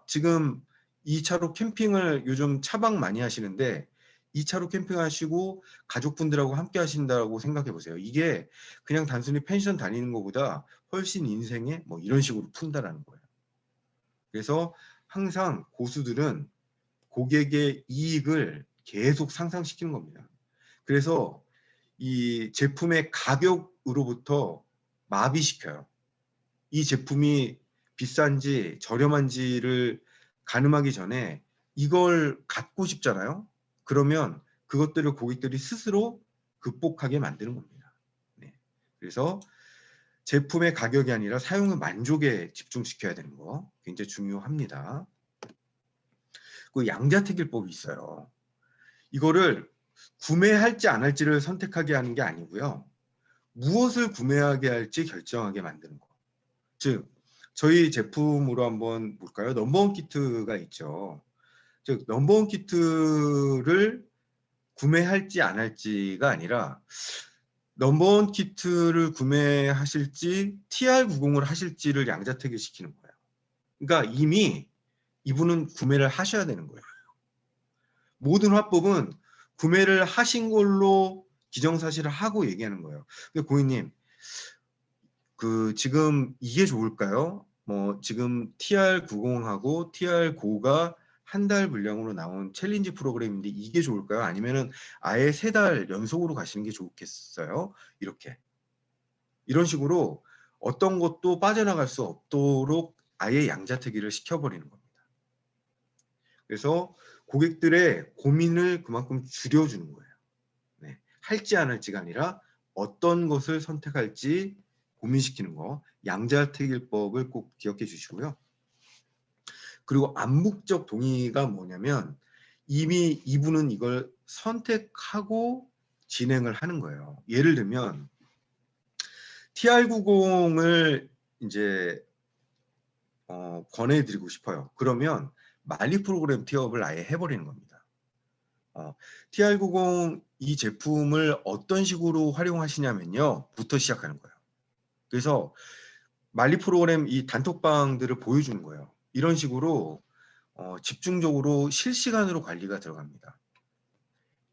지금 이 차로 캠핑을 요즘 차박 많이 하시는데 이 차로 캠핑하시고 가족분들하고 함께 하신다고 생각해 보세요. 이게 그냥 단순히 펜션 다니는 것보다 훨씬 인생에 뭐 이런 식으로 푼다라는 거예요. 그래서 항상 고수들은 고객의 이익을 계속 상상시키는 겁니다. 그래서 이 제품의 가격으로부터 마비시켜요. 이 제품이 비싼지 저렴한지를 가늠하기 전에 이걸 갖고 싶잖아요. 그러면 그것들을 고객들이 스스로 극복하게 만드는 겁니다. 네. 그래서 제품의 가격이 아니라 사용의 만족에 집중시켜야 되는 거 굉장히 중요합니다. 그 양자택일법이 있어요. 이거를 구매할지 안 할지를 선택하게 하는 게 아니고요. 무엇을 구매하게 할지 결정하게 만드는 거. 즉, 저희 제품으로 한번 볼까요? 넘버원 키트가 있죠. 즉, 넘버원 키트를 구매할지 안 할지가 아니라 넘버원 키트를 구매하실지 TR90을 하실지를 양자택일 시키는 거예요. 그러니까 이미 이분은 구매를 하셔야 되는 거예요. 모든 화법은 구매를 하신 걸로 기정사실을 하고 얘기하는 거예요. 근데 고객님, 지금 이게 좋을까요? 뭐 지금 TR90하고 TR9가 한 달 분량으로 나온 챌린지 프로그램인데 이게 좋을까요? 아니면은 아예 3달 연속으로 가시는 게 좋겠어요? 이런 식으로 어떤 것도 빠져나갈 수 없도록 아예 양자택일을 시켜버리는 겁니다. 그래서 고객들의 고민을 그만큼 줄여주는 거예요. 네. 할지 안 할지가 아니라 어떤 것을 선택할지 고민시키는 거, 양자택일법을 꼭 기억해 주시고요. 그리고 암묵적 동의가 뭐냐면 이미 이분은 이걸 선택하고 진행을 하는 거예요. 예를 들면 TR90을 이제 권해드리고 싶어요. 그러면 말리 프로그램 티업을 아예 해버리는 겁니다. TR90 이 제품을 어떤 식으로 활용하시냐면요. 부터 시작하는 거예요. 그래서 말리 프로그램 이 단톡방들을 보여주는 거예요. 이런 식으로 집중적으로 실시간으로 관리가 들어갑니다.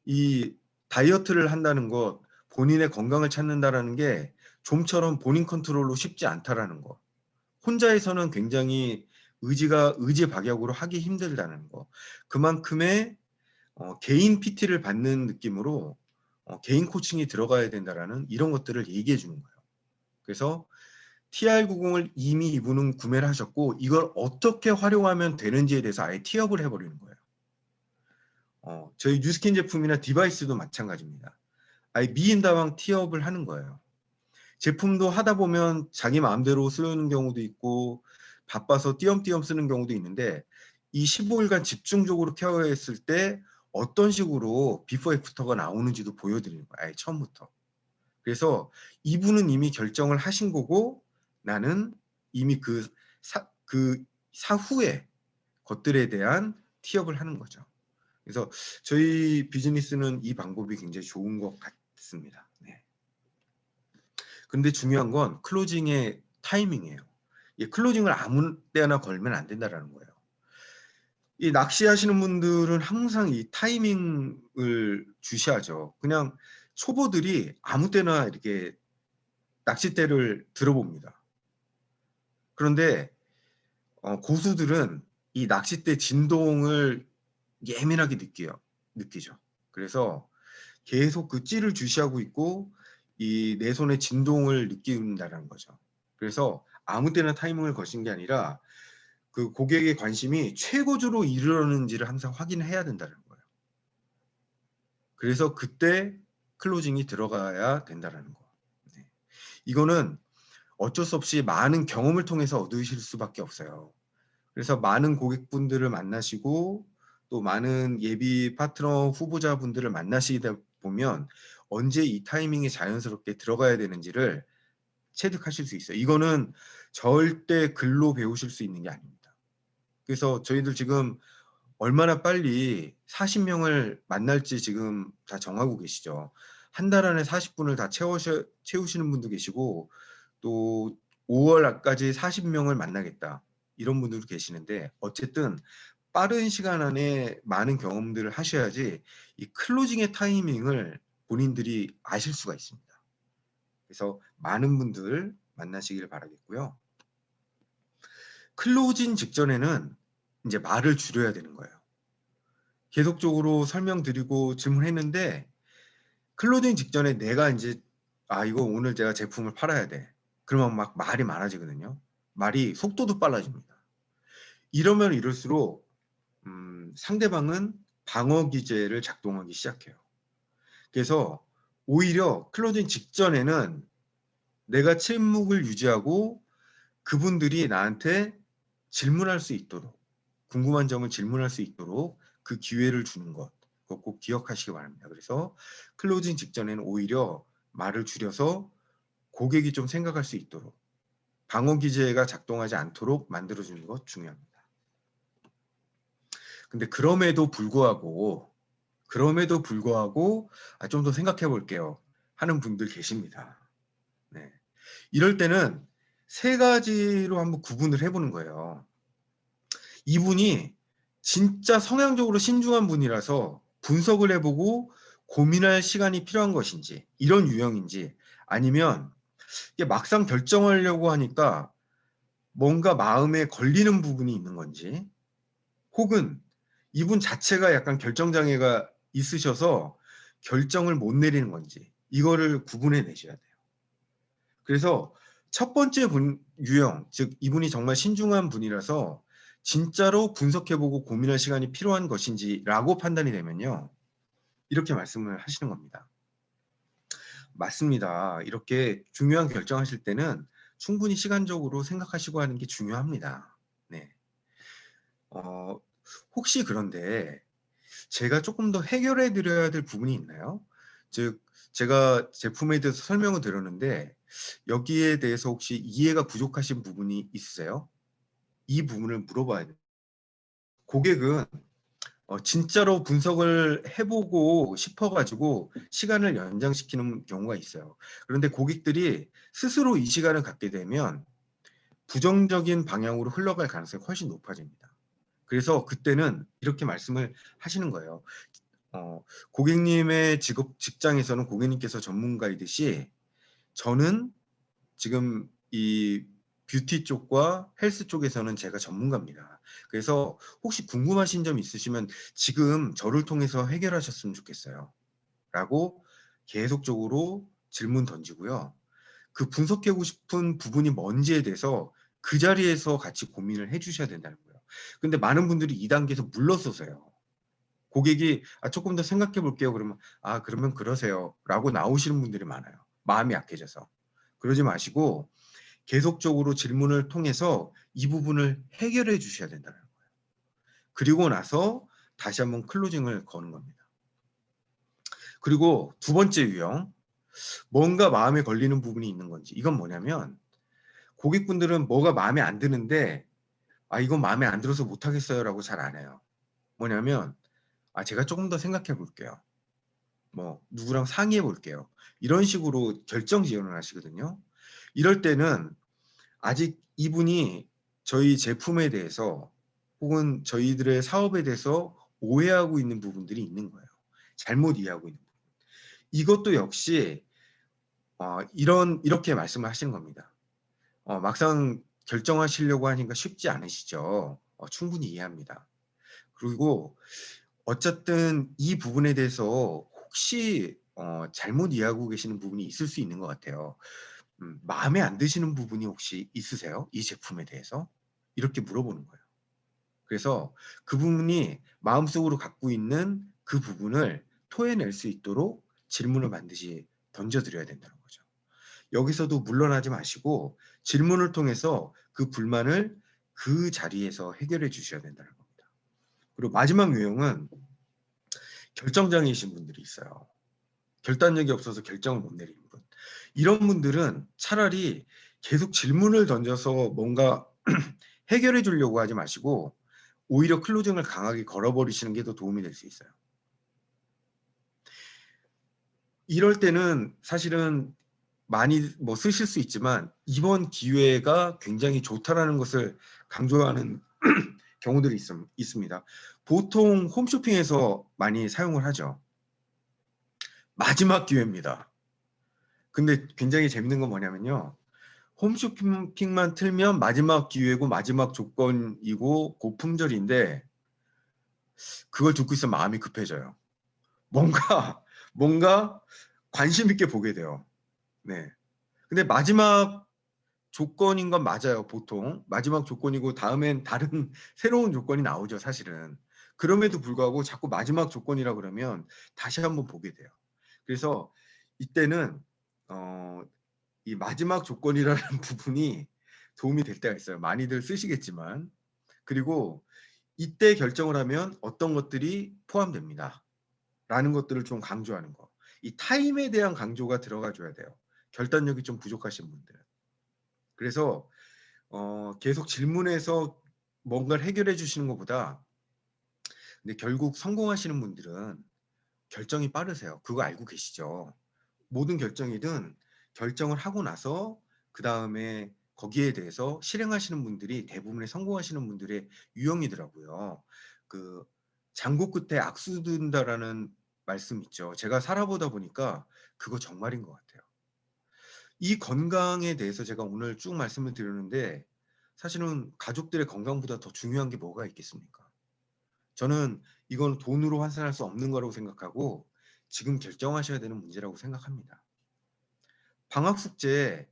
이 다이어트를 한다는 것, 본인의 건강을 찾는다라는 게 좀처럼 본인 컨트롤로 쉽지 않다라는 거. 혼자에서는 굉장히 의지 박약으로 하기 힘들다는 거. 그만큼의 개인 PT를 받는 느낌으로 개인 코칭이 들어가야 된다라는 이런 것들을 얘기해 주는 거예요. 그래서 TR90을 이미 이분은 구매를 하셨고 이걸 어떻게 활용하면 되는지에 대해서 아예 티업을 해버리는 거예요. 저희 뉴스킨 제품이나 디바이스도 마찬가지입니다. 아예 미인다방 티업을 하는 거예요. 제품도 하다 보면 자기 마음대로 쓰는 경우도 있고 바빠서 띄엄띄엄 쓰는 경우도 있는데 이 15일간 집중적으로 케어했을 때 어떤 식으로 비포 애프터가 나오는지도 보여드리는 거예요. 아예 처음부터. 그래서 이분은 이미 결정을 하신 거고 나는 이미 그 사후에 것들에 대한 티업을 하는 거죠. 그래서 저희 비즈니스는 이 방법이 굉장히 좋은 것 같습니다. 네. 근데 중요한 건 클로징의 타이밍이에요. 이 클로징을 아무 때나 걸면 안 된다는 거예요. 이 낚시하시는 분들은 항상 이 타이밍을 주시하죠. 그냥 초보들이 아무 때나 이렇게 낚싯대를 들어봅니다. 그런데 고수들은 이 낚싯대 진동을 예민하게 느끼죠. 그래서 계속 그 찌를 주시하고 있고 이 내 손의 진동을 느낀다는 거죠. 그래서 아무 때나 타이밍을 거신 게 아니라 그 고객의 관심이 최고조로 이르렀는지를 항상 확인해야 된다는 거예요. 그래서 그때 클로징이 들어가야 된다는 거. 네. 이거는 어쩔 수 없이 많은 경험을 통해서 얻으실 수밖에 없어요. 그래서 많은 고객분들을 만나시고 또 많은 예비 파트너 후보자분들을 만나시다 보면 언제 이 타이밍에 자연스럽게 들어가야 되는지를 체득하실 수 있어요. 이거는 절대 글로 배우실 수 있는 게 아닙니다. 그래서 저희들 지금 얼마나 빨리 40명을 만날지 지금 다 정하고 계시죠. 한 달 안에 40분을 다 채우시는 분도 계시고 또 5월까지 40명을 만나겠다. 이런 분들도 계시는데 어쨌든 빠른 시간 안에 많은 경험들을 하셔야지 이 클로징의 타이밍을 본인들이 아실 수가 있습니다. 그래서 많은 분들 만나시길 바라겠고요. 클로징 직전에는 이제 말을 줄여야 되는 거예요. 계속적으로 설명드리고 질문했는데 클로징 직전에 내가 이제 이거 오늘 제가 제품을 팔아야 돼. 그러면 막 말이 많아지거든요. 말이 속도도 빨라집니다. 이러면 이럴수록 상대방은 방어 기제를 작동하기 시작해요. 그래서 오히려 클로징 직전에는 내가 침묵을 유지하고 그분들이 나한테 질문할 수 있도록 궁금한 점을 질문할 수 있도록 그 기회를 주는 것 꼭 기억하시기 바랍니다. 그래서 클로징 직전에는 오히려 말을 줄여서 고객이 좀 생각할 수 있도록 방어 기제가 작동하지 않도록 만들어주는 것 중요합니다. 근데 그럼에도 불구하고 좀 더 생각해 볼게요 하는 분들 계십니다. 네. 이럴 때는 3가지로 한번 구분을 해보는 거예요. 이분이 진짜 성향적으로 신중한 분이라서 분석을 해보고 고민할 시간이 필요한 것인지, 이런 유형인지, 아니면 이게 막상 결정하려고 하니까 뭔가 마음에 걸리는 부분이 있는 건지, 혹은 이분 자체가 약간 결정장애가 있으셔서 결정을 못 내리는 건지, 이거를 구분해 내셔야 돼요. 그래서 첫 번째 유형, 즉 이분이 정말 신중한 분이라서 진짜로 분석해보고 고민할 시간이 필요한 것인지라고 판단이 되면요, 이렇게 말씀을 하시는 겁니다. 맞습니다. 이렇게 중요한 결정하실 때는 충분히 시간적으로 생각하시고 하는 게 중요합니다. 네. 혹시 그런데 제가 조금 더 해결해 드려야 될 부분이 있나요? 즉, 제가 제품에 대해서 설명을 드렸는데 여기에 대해서 혹시 이해가 부족하신 부분이 있으세요? 이 부분을 물어봐야 돼요. 고객은 진짜로 분석을 해보고 싶어가지고 시간을 연장시키는 경우가 있어요. 그런데 고객들이 스스로 이 시간을 갖게 되면 부정적인 방향으로 흘러갈 가능성이 훨씬 높아집니다. 그래서 그때는 이렇게 말씀을 하시는 거예요. 고객님의 직장에서는 고객님께서 전문가이듯이 저는 지금 이 뷰티 쪽과 헬스 쪽에서는 제가 전문가입니다. 그래서 혹시 궁금하신 점 있으시면 지금 저를 통해서 해결하셨으면 좋겠어요. 라고 계속적으로 질문 던지고요. 그 분석하고 싶은 부분이 뭔지에 대해서 그 자리에서 같이 고민을 해주셔야 된다는 거예요. 근데 많은 분들이 이 단계에서 물러서세요. 고객이 조금 더 생각해 볼게요. 그러면 그러면 그러세요. 라고 나오시는 분들이 많아요. 마음이 약해져서. 그러지 마시고 계속적으로 질문을 통해서 이 부분을 해결해 주셔야 된다는 거예요. 그리고 나서 다시 한번 클로징을 거는 겁니다. 그리고 두 번째 유형, 뭔가 마음에 걸리는 부분이 있는 건지. 이건 뭐냐면 고객분들은 뭐가 마음에 안 드는데 이건 마음에 안 들어서 못 하겠어요 라고 잘 안 해요. 뭐냐면 제가 조금 더 생각해 볼게요. 뭐 누구랑 상의해 볼게요. 이런 식으로 결정 지연을 하시거든요. 이럴 때는 아직 이분이 저희 제품에 대해서 혹은 저희들의 사업에 대해서 오해하고 있는 부분들이 있는 거예요. 잘못 이해하고 있는 부분. 이것도 역시 이렇게 말씀을 하시는 겁니다. 막상 결정하시려고 하니까 쉽지 않으시죠. 충분히 이해합니다. 그리고 어쨌든 이 부분에 대해서 혹시 잘못 이해하고 계시는 부분이 있을 수 있는 것 같아요. 마음에 안 드시는 부분이 혹시 있으세요? 이 제품에 대해서? 이렇게 물어보는 거예요. 그래서 그 부분이 마음속으로 갖고 있는 그 부분을 토해낼 수 있도록 질문을 반드시 던져드려야 된다는 거죠. 여기서도 물러나지 마시고 질문을 통해서 그 불만을 그 자리에서 해결해 주셔야 된다는 겁니다. 그리고 마지막 유형은 결정장애이신 분들이 있어요. 결단력이 없어서 결정을 못 내리는 분. 이런 분들은 차라리 계속 질문을 던져서 뭔가 해결해 주려고 하지 마시고 오히려 클로징을 강하게 걸어버리시는 게 더 도움이 될 수 있어요. 이럴 때는 사실은 많이 쓰실 수 있지만 이번 기회가 굉장히 좋다라는 것을 강조하는 경우들이 있습니다. 보통 홈쇼핑에서 많이 사용을 하죠. 마지막 기회입니다. 근데 굉장히 재밌는 건 뭐냐면요. 홈쇼핑만 틀면 마지막 기회고 마지막 조건이고 고품절인데 그걸 듣고 있으면 마음이 급해져요. 뭔가 관심 있게 보게 돼요. 네. 근데 마지막 조건인 건 맞아요. 보통 마지막 조건이고 다음엔 다른 새로운 조건이 나오죠. 사실은. 그럼에도 불구하고 자꾸 마지막 조건이라 그러면 다시 한번 보게 돼요. 그래서 이때는 이 마지막 조건이라는 부분이 도움이 될 때가 있어요. 많이들 쓰시겠지만. 그리고 이때 결정을 하면 어떤 것들이 포함됩니다. 라는 것들을 좀 강조하는 거. 이 타임에 대한 강조가 들어가 줘야 돼요. 결단력이 좀 부족하신 분들은. 그래서 계속 질문해서 뭔가를 해결해 주시는 것보다 근데 결국 성공하시는 분들은 결정이 빠르세요. 그거 알고 계시죠? 모든 결정이든 결정을 하고 나서 그다음에 거기에 대해서 실행하시는 분들이 대부분의 성공하시는 분들의 유형이더라고요. 그 장고 끝에 악수 둔다라는 말씀 있죠. 제가 살아보다 보니까 그거 정말인 것 같아요. 이 건강에 대해서 제가 오늘 쭉 말씀을 드렸는데 사실은 가족들의 건강보다 더 중요한 게 뭐가 있겠습니까? 저는 이건 돈으로 환산할 수 없는 거라고 생각하고 지금 결정하셔야 되는 문제라고 생각합니다. 방학 숙제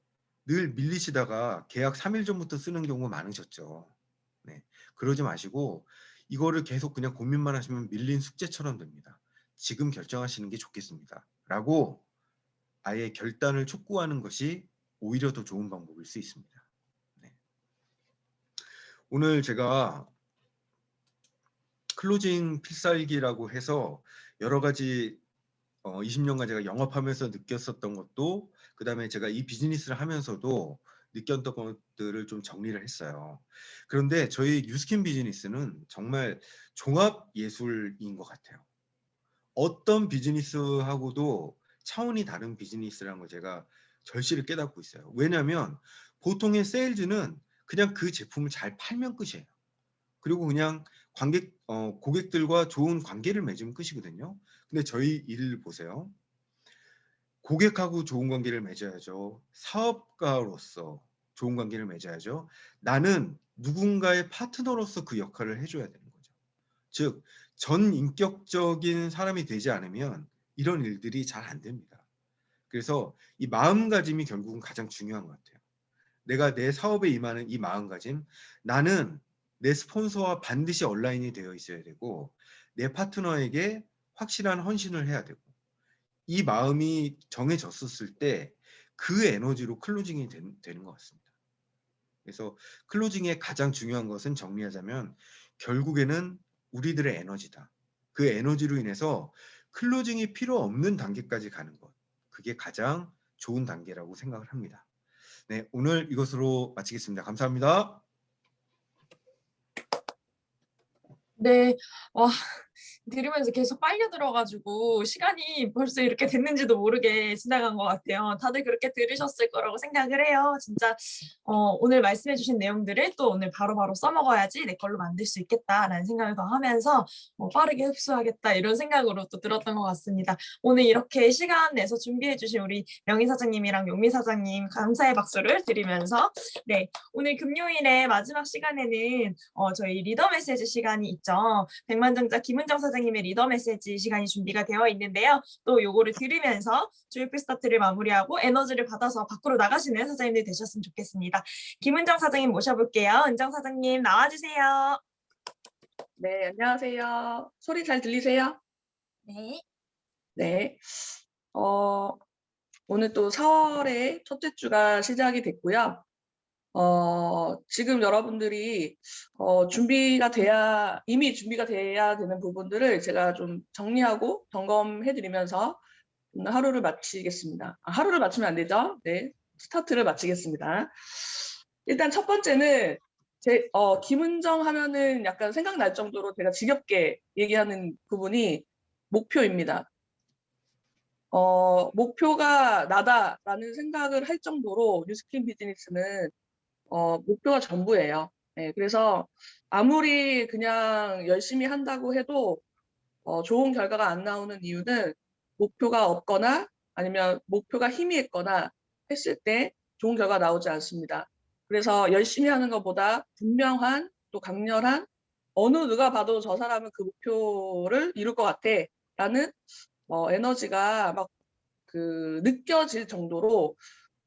늘 밀리시다가 계약 3일 전부터 쓰는 경우가 많으셨죠. 네, 그러지 마시고 이거를 계속 그냥 고민만 하시면 밀린 숙제처럼 됩니다. 지금 결정하시는 게 좋겠습니다. 라고 아예 결단을 촉구하는 것이 오히려 더 좋은 방법일 수 있습니다. 네. 오늘 제가 클로징 필살기라고 해서 여러 가지 20년간 제가 영업하면서 느꼈었던 것도 그다음에 제가 이 비즈니스를 하면서도 느꼈던 것들을 좀 정리를 했어요. 그런데 저희 뉴스킨 비즈니스는 정말 종합 예술인 것 같아요. 어떤 비즈니스하고도 차원이 다른 비즈니스라는 걸 제가 절실히 깨닫고 있어요. 왜냐하면 보통의 세일즈는 그냥 그 제품을 잘 팔면 끝이에요. 그리고 그냥 고객들과 좋은 관계를 맺으면 끝이거든요. 근데 저희 일을 보세요. 고객하고 좋은 관계를 맺어야죠. 사업가로서 좋은 관계를 맺어야죠. 나는 누군가의 파트너로서 그 역할을 해줘야 되는 거죠. 즉, 전인격적인 사람이 되지 않으면 이런 일들이 잘 안 됩니다. 그래서 이 마음가짐이 결국은 가장 중요한 것 같아요. 내가 내 사업에 임하는 이 마음가짐, 나는 내 스폰서와 반드시 온라인이 되어 있어야 되고 내 파트너에게 확실한 헌신을 해야 되고 이 마음이 정해졌었을 때 그 에너지로 클로징이 되는 것 같습니다. 그래서 클로징의 가장 중요한 것은 정리하자면 결국에는 우리들의 에너지다. 그 에너지로 인해서 클로징이 필요 없는 단계까지 가는 것. 그게 가장 좋은 단계라고 생각을 합니다. 네, 오늘 이것으로 마치겠습니다. 감사합니다. 네, 들으면서 계속 빨려 들어가지고 시간이 벌써 이렇게 됐는지도 모르게 지나간 것 같아요. 다들 그렇게 들으셨을 거라고 생각을 해요. 진짜 오늘 말씀해주신 내용들을 또 오늘 바로바로 써먹어야지 내 걸로 만들 수 있겠다라는 생각을 더 하면서 빠르게 흡수하겠다 이런 생각으로 또 들었던 것 같습니다. 오늘 이렇게 시간 내서 준비해주신 우리 명희 사장님이랑 용미 사장님 감사의 박수를 드리면서 네, 오늘 금요일에 마지막 시간에는 저희 리더 메시지 시간이 있죠. 백만장자 김은정 사장님의 리더 메시지 시간이 준비가 되어 있는데요. 또 요거를 들으면서 조이풀 스타트를 마무리하고 에너지를 받아서 밖으로 나가시는 사장님들 되셨으면 좋겠습니다. 김은정 사장님 모셔볼게요. 은정 사장님 나와주세요. 네, 안녕하세요. 소리 잘 들리세요? 네. 네. 오늘 또 4월의 첫째 주가 시작이 됐고요. 지금 여러분들이 이미 준비가 돼야 되는 부분들을 제가 좀 정리하고 점검해드리면서 오늘 하루를 마치겠습니다. 하루를 마치면 안 되죠? 네, 스타트를 마치겠습니다. 일단 첫 번째는 김은정 하면은 약간 생각날 정도로 제가 지겹게 얘기하는 부분이 목표입니다. 목표가 나다라는 생각을 할 정도로 뉴스킨 비즈니스는 목표가 전부예요. 네, 그래서 아무리 그냥 열심히 한다고 해도 좋은 결과가 안 나오는 이유는 목표가 없거나 아니면 목표가 희미했거나 했을 때 좋은 결과가 나오지 않습니다. 그래서 열심히 하는 것보다 분명한 또 강렬한 어느 누가 봐도 저 사람은 그 목표를 이룰 것 같아 라는 에너지가 막 느껴질 정도로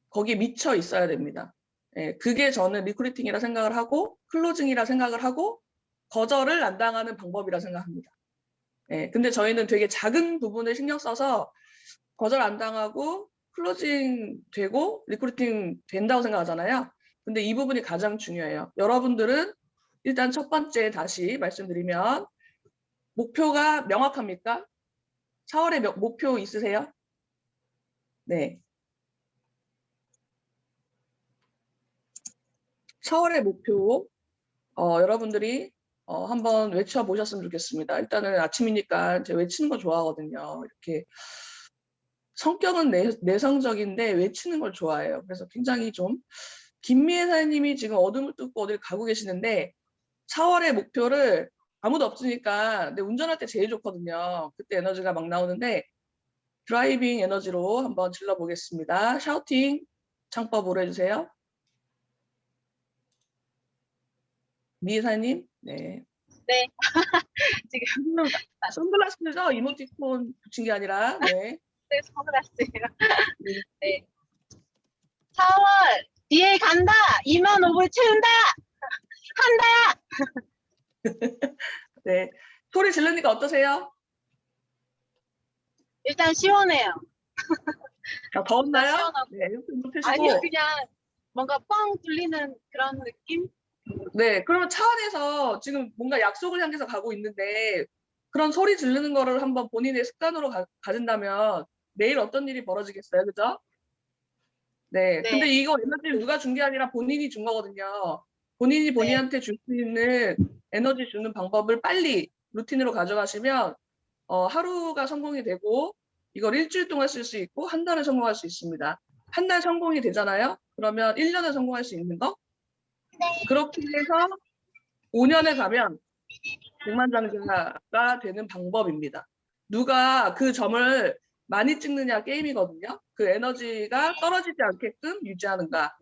거기에 미쳐 있어야 됩니다. 예, 그게 저는 리크루팅이라 생각을 하고 클로징이라 생각을 하고 거절을 안 당하는 방법이라 생각합니다. 예, 근데 저희는 되게 작은 부분을 신경 써서 거절 안 당하고 클로징 되고 리크루팅 된다고 생각하잖아요. 근데 이 부분이 가장 중요해요. 여러분들은 일단 첫 번째 다시 말씀드리면 목표가 명확합니까? 4월에 목표 있으세요? 네. 4월의 목표 여러분들이 한번 외쳐보셨으면 좋겠습니다. 일단은 아침이니까 제가 외치는 거 좋아하거든요. 이렇게 성격은 내성적인데 외치는 걸 좋아해요. 그래서 굉장히 좀 김미애 사장님이 지금 어둠을 뚫고 어딜 가고 계시는데 4월의 목표를 아무도 없으니까 근데 운전할 때 제일 좋거든요. 그때 에너지가 막 나오는데 드라이빙 에너지로 한번 질러보겠습니다. 샤우팅 창법으로 해주세요. 미사님, 네. 네. 지금 선글라스죠? 이모티콘 붙인 게 아니라, 네. 네, 선글라스예요. 네. 네. 4월 뒤에 간다. 2만 5불 채운다. 한다. 네. 소리 지르니까 어떠세요? 일단 시원해요. 더웠나요? 시원하고. 네, 좀 펴시고. 아니요, 그냥 뭔가 뻥 뚫리는 그런 느낌? 네, 그러면 차 안에서 지금 뭔가 약속을 향해서 가고 있는데 그런 소리 지르는 거를 한번 본인의 습관으로 가진다면 내일 어떤 일이 벌어지겠어요, 그죠? 네, 네. 근데 이거 에너지를 누가 준 게 아니라 본인이 준 거거든요. 본인이 본인한테 줄 수 있는 에너지 주는 방법을 빨리 루틴으로 가져가시면 하루가 성공이 되고 이걸 일주일 동안 쓸 수 있고 한 달에 성공할 수 있습니다. 한 달 성공이 되잖아요. 그러면 1년에 성공할 수 있는 거? 그렇게 해서 5년에 가면 백만장자가 되는 방법입니다. 누가 그 점을 많이 찍느냐 게임이거든요. 그 에너지가 떨어지지 않게끔 유지하는가.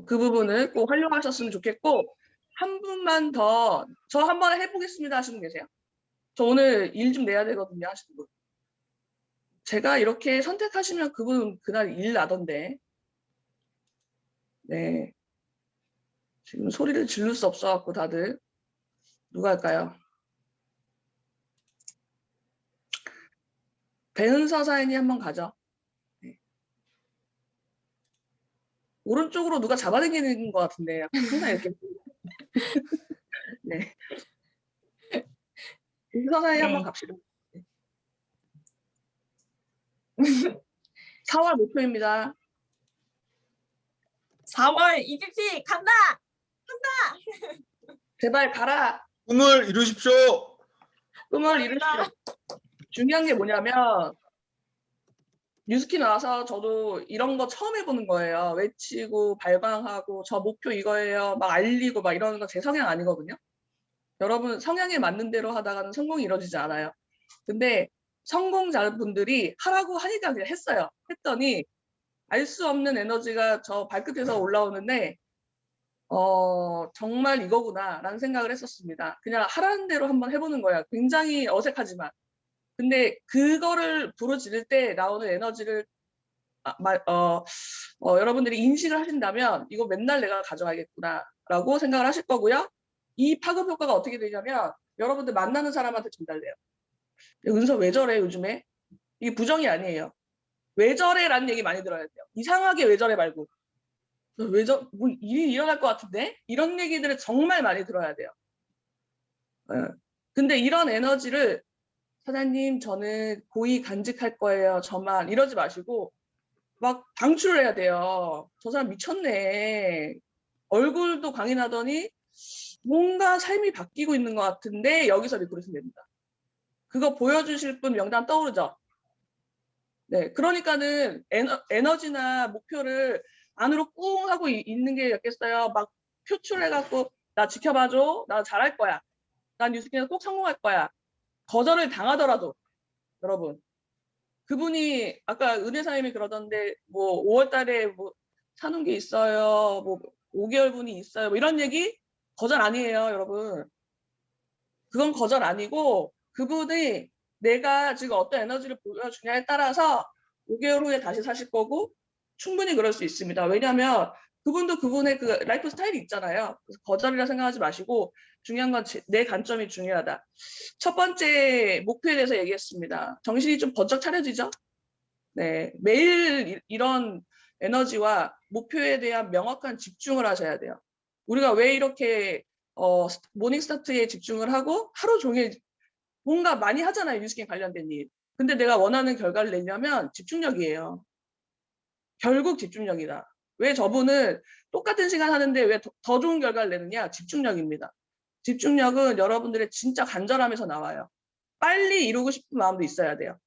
그 부분을 꼭 활용하셨으면 좋겠고 한 분만 더 저 한번 해보겠습니다 하시는 분 계세요? 저 오늘 일 좀 내야 되거든요 하시는 분. 제가 이렇게 선택하시면 그분 그날 일 나던데. 네. 지금 소리를 지를 수 없어갖고 다들 누가 할까요? 배은서 사인이 한번 가죠. 네. 오른쪽으로 누가 잡아당기는 것 같은데 항상 이렇게. 네. 배은서 사인 한번 갑시다. 네. 4월 목표입니다. 4월 EPP 간다. 제발 가라. 꿈을 이루십시오. 꿈을 이루십시오. 중요한 게 뭐냐면 뉴스키 나와서 저도 이런 거 처음 해보는 거예요. 외치고 발광하고 저 목표 이거예요. 막 알리고 막 이러는 거 제 성향 아니거든요. 여러분 성향에 맞는 대로 하다가는 성공이 이루어지지 않아요. 근데 성공자분들이 하라고 하니까 그냥 했어요. 했더니 알 수 없는 에너지가 저 발끝에서 올라오는데 정말 이거구나 라는 생각을 했었습니다. 그냥 하라는 대로 한번 해보는 거예요. 굉장히 어색하지만. 근데 그거를 부르짖을 때 나오는 에너지를 여러분들이 인식을 하신다면 이거 맨날 내가 가져가겠구나 라고 생각을 하실 거고요. 이 파급 효과가 어떻게 되냐면 여러분들 만나는 사람한테 전달돼요. 은서 왜 저래 요즘에? 이게 부정이 아니에요. 왜 저래 라는 얘기 많이 들어야 돼요. 이상하게 왜 저래 말고 뭐 일이 일어날 것 같은데? 이런 얘기들을 정말 많이 들어야 돼요. 근데 이런 에너지를 사장님 저는 고이 간직할 거예요. 저만 이러지 마시고 막 방출을 해야 돼요. 저 사람 미쳤네. 얼굴도 강인하더니 뭔가 삶이 바뀌고 있는 것 같은데 여기서 리크루트면 됩니다. 그거 보여주실 분 명단 떠오르죠? 네, 그러니까는 에너지나 목표를 안으로 꿍 하고 있는 게 낫겠어요. 막 표출해갖고 나 지켜봐줘. 나 잘할 거야. 난 뉴스키에서 꼭 성공할 거야. 거절을 당하더라도 여러분 그분이 아까 은혜사님이 그러던데 뭐 5월 달에 뭐 사는 게 있어요. 뭐 5개월 분이 있어요. 뭐 이런 얘기 거절 아니에요, 여러분. 그건 거절 아니고 그분이 내가 지금 어떤 에너지를 보여주냐에 따라서 5개월 후에 다시 사실 거고 충분히 그럴 수 있습니다. 왜냐하면 그분도 그분의 그 라이프 스타일이 있잖아요. 그래서 거절이라 생각하지 마시고 중요한 건 내 관점이 중요하다. 첫 번째 목표에 대해서 얘기했습니다. 정신이 좀 번쩍 차려지죠? 네, 매일 이런 에너지와 목표에 대한 명확한 집중을 하셔야 돼요. 우리가 왜 이렇게 모닝 스타트에 집중을 하고 하루 종일 뭔가 많이 하잖아요. 뉴스킹 관련된 일. 근데 내가 원하는 결과를 내려면 집중력이에요. 결국 집중력이다. 왜 저분은 똑같은 시간 하는데 왜 더 좋은 결과를 내느냐? 집중력입니다. 집중력은 여러분들의 진짜 간절함에서 나와요. 빨리 이루고 싶은 마음도 있어야 돼요.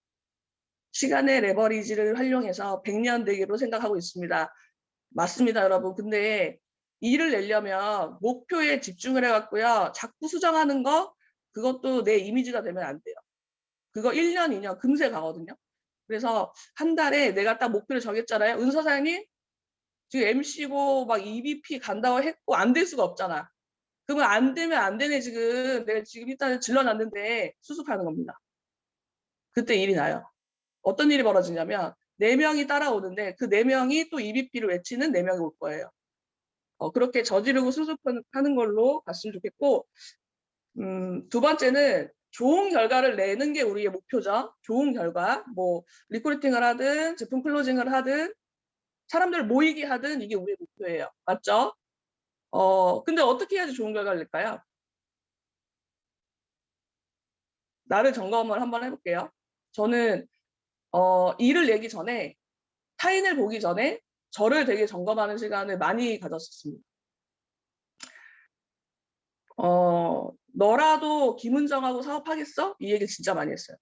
시간의 레버리지를 활용해서 100년 되기로 생각하고 있습니다. 맞습니다, 여러분. 근데 일을 내려면 목표에 집중을 해갖고요. 자꾸 수정하는 거 그것도 내 이미지가 되면 안 돼요. 그거 1년, 2년 금세 가거든요. 그래서 한 달에 내가 딱 목표를 정했잖아요. 은 사장님 지금 MC고 막 EVP 간다고 했고 안 될 수가 없잖아. 그러면 안 되면 안 되네 지금. 내가 지금 일단 질러놨는데 수습하는 겁니다. 그때 일이 나요. 어떤 일이 벌어지냐면 4명이 따라오는데 그 4명이 또 EVP를 외치는 4명이 올 거예요. 그렇게 저지르고 수습하는 걸로 갔으면 좋겠고, 두 번째는 좋은 결과를 내는 게 우리의 목표죠. 좋은 결과, 뭐 리크루팅을 하든 제품 클로징을 하든 사람들 모이게 하든 이게 우리의 목표예요. 맞죠? 근데 어떻게 해야지 좋은 결과를 낼까요? 나를 점검을 한번 해볼게요. 저는 일을 내기 전에 타인을 보기 전에 저를 되게 점검하는 시간을 많이 가졌었습니다. 너라도 김은정하고 사업하겠어? 이 얘기 진짜 많이 했어요.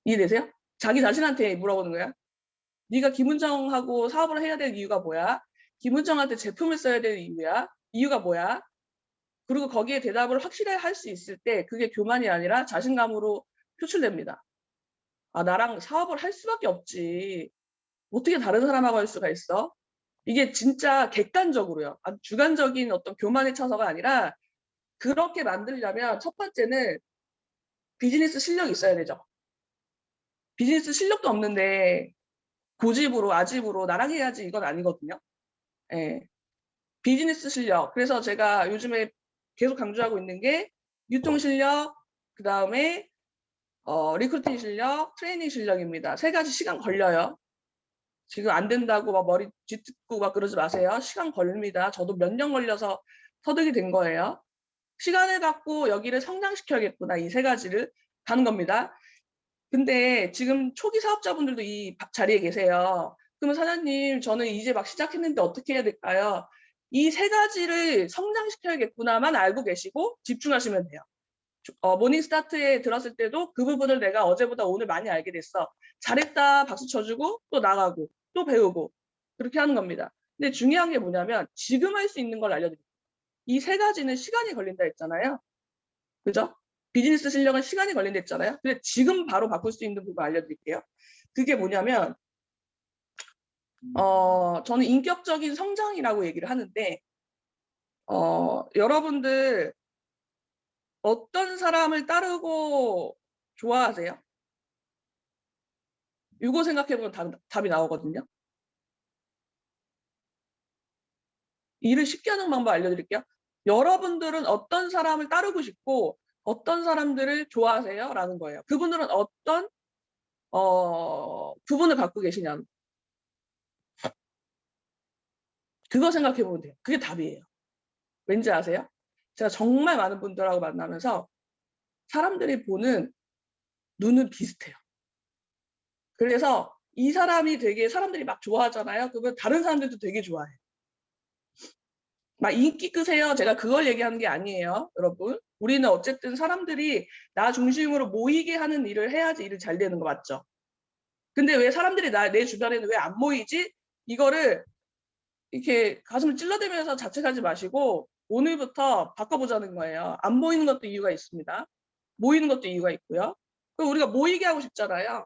이해되세요? 자기 자신한테 물어보는 거야. 네가 김은정하고 사업을 해야 될 이유가 뭐야? 김은정한테 제품을 써야 될 이유가 뭐야? 그리고 거기에 대답을 확실하게 할 수 있을 때 그게 교만이 아니라 자신감으로 표출됩니다. 아, 나랑 사업을 할 수밖에 없지. 어떻게 다른 사람하고 할 수가 있어? 이게 진짜 객관적으로요. 아주 주관적인 어떤 교만의 차서가 아니라 그렇게 만들려면 첫 번째는 비즈니스 실력이 있어야 되죠. 비즈니스 실력도 없는데 고집으로 아집으로 나랑 해야지 이건 아니거든요. 예. 비즈니스 실력. 그래서 제가 요즘에 계속 강조하고 있는 게 유통 실력, 그 다음에 리크루팅 실력, 트레이닝 실력입니다. 3가지 시간 걸려요. 지금 안 된다고 막 머리 뒤뜯고 막 그러지 마세요. 시간 걸립니다. 저도 몇 년 걸려서 터득이 된 거예요. 시간을 갖고 여기를 성장시켜야겠구나. 이 3가지를 가는 겁니다. 근데 지금 초기 사업자분들도 이 자리에 계세요. 그러면 사장님, 저는 이제 막 시작했는데 어떻게 해야 될까요? 이 3가지를 성장시켜야겠구나만 알고 계시고 집중하시면 돼요. 모닝스타트에 들었을 때도 그 부분을 내가 어제보다 오늘 많이 알게 됐어. 잘했다 박수 쳐주고 또 나가고 또 배우고 그렇게 하는 겁니다. 근데 중요한 게 뭐냐면 지금 할 수 있는 걸 알려드릴게요. 이 3가지는 시간이 걸린다 했잖아요. 그죠? 비즈니스 실력은 시간이 걸린다 했잖아요. 근데 지금 바로 바꿀 수 있는 부분 알려드릴게요. 그게 뭐냐면 저는 인격적인 성장이라고 얘기를 하는데 여러분들 어떤 사람을 따르고 좋아하세요? 이거 생각해보면 답이 나오거든요. 일을 쉽게 하는 방법 알려드릴게요. 여러분들은 어떤 사람을 따르고 싶고 어떤 사람들을 좋아하세요? 라는 거예요. 그분들은 어떤 부분을 갖고 계시냐는 그거 생각해보면 돼요. 그게 답이에요. 왠지 아세요? 제가 정말 많은 분들하고 만나면서 사람들이 보는 눈은 비슷해요. 그래서 이 사람이 되게 사람들이 막 좋아하잖아요. 그러면 다른 사람들도 되게 좋아해요. 막 인기 끄세요. 제가 그걸 얘기하는 게 아니에요. 여러분. 우리는 어쨌든 사람들이 나 중심으로 모이게 하는 일을 해야지 일을 잘 되는 거 맞죠? 근데 왜 사람들이 내 주변에는 왜 안 모이지? 이거를 이렇게 가슴을 찔러대면서 자책하지 마시고 오늘부터 바꿔보자는 거예요. 안 모이는 것도 이유가 있습니다. 모이는 것도 이유가 있고요. 그럼 우리가 모이게 하고 싶잖아요.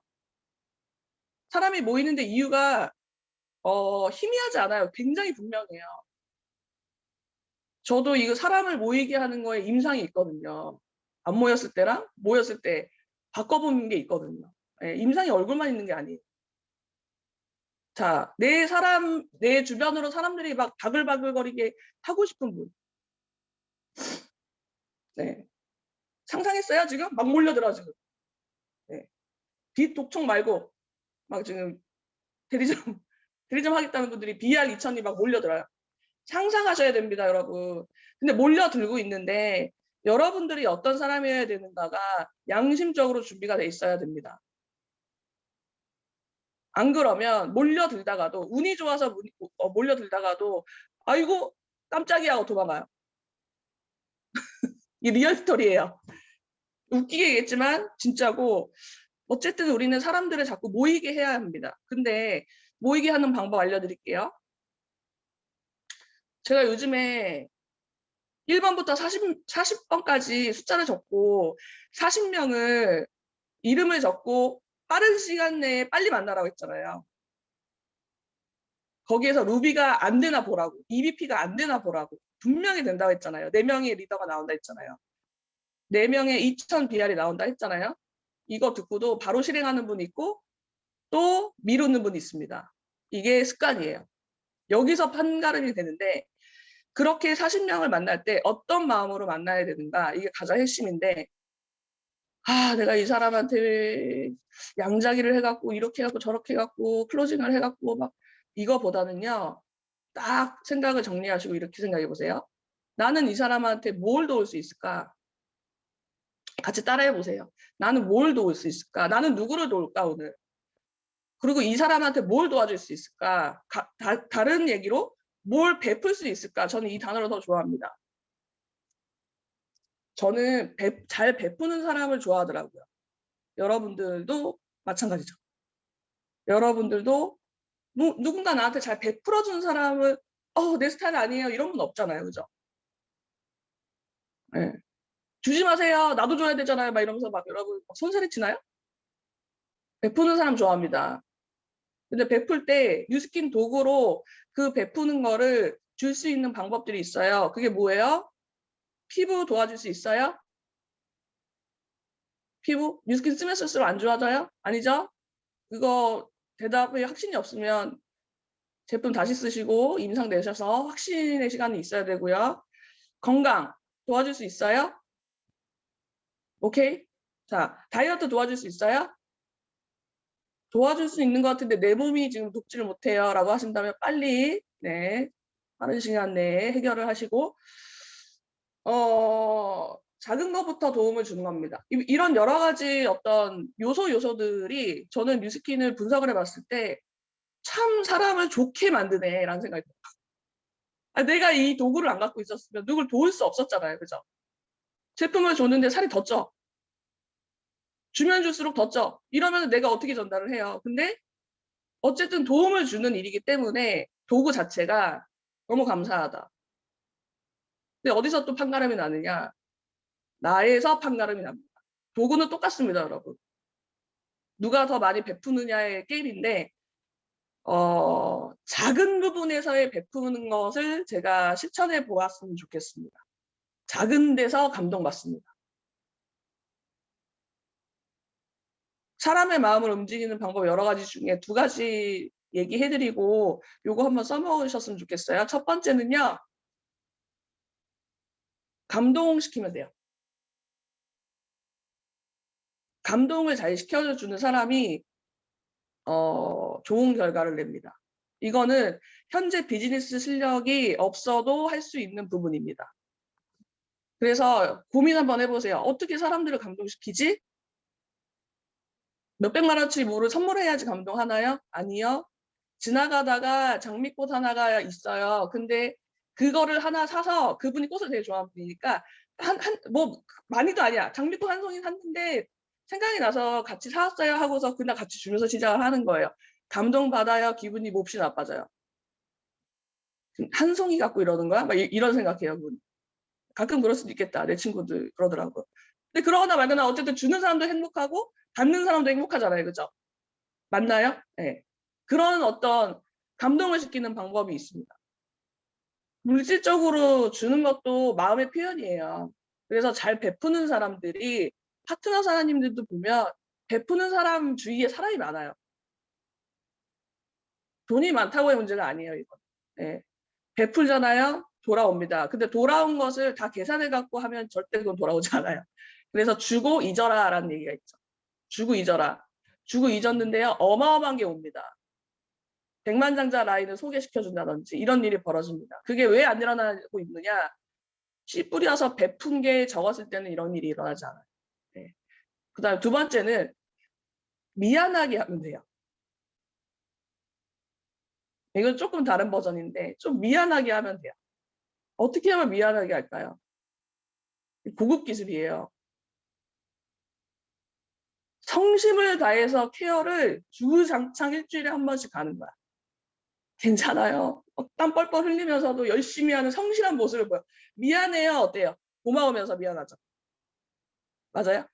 사람이 모이는데 이유가 희미하지 않아요. 굉장히 분명해요. 저도 이거 사람을 모이게 하는 거에 임상이 있거든요. 안 모였을 때랑 모였을 때 바꿔보는 게 있거든요. 예, 임상이 얼굴만 있는 게 아니에요. 자, 내 주변으로 사람들이 막 바글바글거리게 하고 싶은 분. 네. 상상했어요, 지금? 막 몰려들어, 지금. 네. 빚 독촉 말고, 막 지금 대리점 하겠다는 분들이 BR 2000이 막 몰려들어요. 상상하셔야 됩니다, 여러분. 근데 몰려들고 있는데, 여러분들이 어떤 사람이어야 되는가가 양심적으로 준비가 돼 있어야 됩니다. 안 그러면 몰려들다가도 운이 좋아서 몰려들다가도 아이고 깜짝이야 하고 도망가요. 이 리얼 스토리예요. 웃기게 얘기했지만 진짜고 어쨌든 우리는 사람들을 자꾸 모이게 해야 합니다. 근데 모이게 하는 방법 알려드릴게요. 제가 요즘에 1번부터 40번까지 숫자를 적고 40명을 이름을 적고 빠른 시간 내에 빨리 만나라고 했잖아요. 거기에서 루비가 안 되나 보라고, EVP가 안 되나 보라고. 분명히 된다고 했잖아요. 4명의 리더가 나온다 했잖아요. 4명의 2000 BR이 나온다 했잖아요. 이거 듣고도 바로 실행하는 분이 있고 또 미루는 분이 있습니다. 이게 습관이에요. 여기서 판가름이 되는데, 그렇게 40명을 만날 때 어떤 마음으로 만나야 되는가, 이게 가장 핵심인데, 내가 이 사람한테 양자기를 해갖고 이렇게 해갖고 저렇게 해갖고 클로징을 해갖고 막, 이거보다는요, 딱 생각을 정리하시고 이렇게 생각해 보세요. 나는 이 사람한테 뭘 도울 수 있을까? 같이 따라해 보세요. 나는 뭘 도울 수 있을까? 나는 누구를 도울까 오늘? 그리고 이 사람한테 뭘 도와줄 수 있을까? 다른 얘기로 뭘 베풀 수 있을까? 저는 이 단어를 더 좋아합니다. 저는 잘 베푸는 사람을 좋아하더라고요. 여러분들도 마찬가지죠. 여러분들도 누군가 나한테 잘 베풀어주는 사람을 내 스타일 아니에요, 이런 분 없잖아요. 그죠? 네. 주지 마세요, 나도 줘야 되잖아요, 막 이러면서 막 여러분 손살이 치나요? 베푸는 사람 좋아합니다. 근데 베풀 때 뉴스킨 도구로 그 베푸는 거를 줄 수 있는 방법들이 있어요. 그게 뭐예요? 피부 도와줄 수 있어요? 피부? 뉴스킨 쓰면 쓸수록 안 좋아져요? 아니죠? 그거 대답에 확신이 없으면 제품 다시 쓰시고 임상 내셔서 확신의 시간이 있어야 되고요. 건강 도와줄 수 있어요? 오케이? 자, 다이어트 도와줄 수 있어요? 도와줄 수 있는 것 같은데 내 몸이 지금 돕지를 못해요 라고 하신다면 빨리 빠른 시간 내에 해결을 하시고 작은 것부터 도움을 주는 겁니다. 이런 여러 가지 어떤 요소들이 저는 뉴스킨을 분석을 해봤을 때 참 사람을 좋게 만드네 라는 생각이 들어요. 내가 이 도구를 안 갖고 있었으면 누굴 도울 수 없었잖아요. 그죠? 제품을 줬는데 살이 더 쪄. 주면 줄수록 더 쪄. 이러면 내가 어떻게 전달을 해요? 근데 어쨌든 도움을 주는 일이기 때문에 도구 자체가 너무 감사하다. 근데 어디서 또 판가름이 나느냐? 나에서 판가름이 납니다. 도구는 똑같습니다, 여러분. 누가 더 많이 베푸느냐의 게임인데 작은 부분에서의 베푸는 것을 제가 실천해 보았으면 좋겠습니다. 작은 데서 감동받습니다. 사람의 마음을 움직이는 방법 여러 가지 중에 2가지 얘기해드리고 요거 한번 써먹으셨으면 좋겠어요. 첫 번째는요. 감동시키면 돼요. 감동을 잘 시켜주는 사람이 좋은 결과를 냅니다. 이거는 현재 비즈니스 실력이 없어도 할 수 있는 부분입니다. 그래서 고민 한번 해보세요. 어떻게 사람들을 감동시키지? 몇백만 원치 뭐를 선물해야지 감동하나요? 아니요. 지나가다가 장미꽃 하나가 있어요. 근데 그거를 하나 사서 그분이 꽃을 되게 좋아하는 분이니까 뭐 많이도 아니야. 장미꽃 한 송이 샀는데 생각이 나서 같이 사왔어요 하고서 그날 같이 주면서 시작을 하는 거예요. 감동받아요? 기분이 몹시 나빠져요? 한 송이 갖고 이러는 거야? 막 이런 생각해요. 가끔 그럴 수도 있겠다. 내 친구들 그러더라고요. 근데 그러거나 말거나 어쨌든 주는 사람도 행복하고 받는 사람도 행복하잖아요. 그죠? 맞나요? 네. 그런 어떤 감동을 시키는 방법이 있습니다. 물질적으로 주는 것도 마음의 표현이에요. 그래서 잘 베푸는 사람들이 파트너 사장님들도 보면 베푸는 사람 주위에 사람이 많아요. 돈이 많다고의 문제가 아니에요. 이건. 네. 베풀잖아요. 돌아옵니다. 근데 돌아온 것을 다 계산해 갖고 하면 절대 그건 돌아오지 않아요. 그래서 주고 잊어라 라는 얘기가 있죠. 주고 잊어라. 주고 잊었는데요. 어마어마한 게 옵니다. 백만장자 라인을 소개시켜준다든지 이런 일이 벌어집니다. 그게 왜 안 일어나고 있느냐? 씨 뿌려서 베푼 게 적었을 때는 이런 일이 일어나지 않아요. 네. 그 다음에 2번째는 미안하게 하면 돼요. 이건 조금 다른 버전인데 좀 미안하게 하면 돼요. 어떻게 하면 미안하게 할까요? 고급 기술이에요. 성심을 다해서 케어를 주구장창 일주일에 한 번씩 가는 거야. 괜찮아요. 땀 뻘뻘 흘리면서도 열심히 하는 성실한 모습을 보여. 미안해요. 어때요? 고마우면서 미안하죠. 맞아요?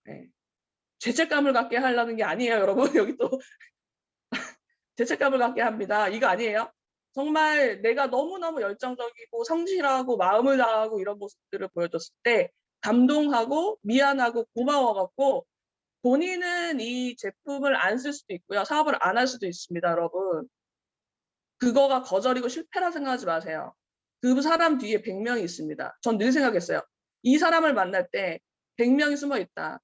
네. 죄책감을 갖게 하려는 게 아니에요, 여러분. 여기 또 죄책감을 갖게 합니다. 이거 아니에요. 정말 내가 너무너무 열정적이고 성실하고 마음을 다하고 이런 모습들을 보여줬을 때 감동하고 미안하고 고마워갖고 본인은 이 제품을 안 쓸 수도 있고요. 사업을 안 할 수도 있습니다, 여러분. 그거가 거절이고 실패라 생각하지 마세요. 그 사람 뒤에 100명이 있습니다. 전 늘 생각했어요. 이 사람을 만날 때 100명이 숨어 있다.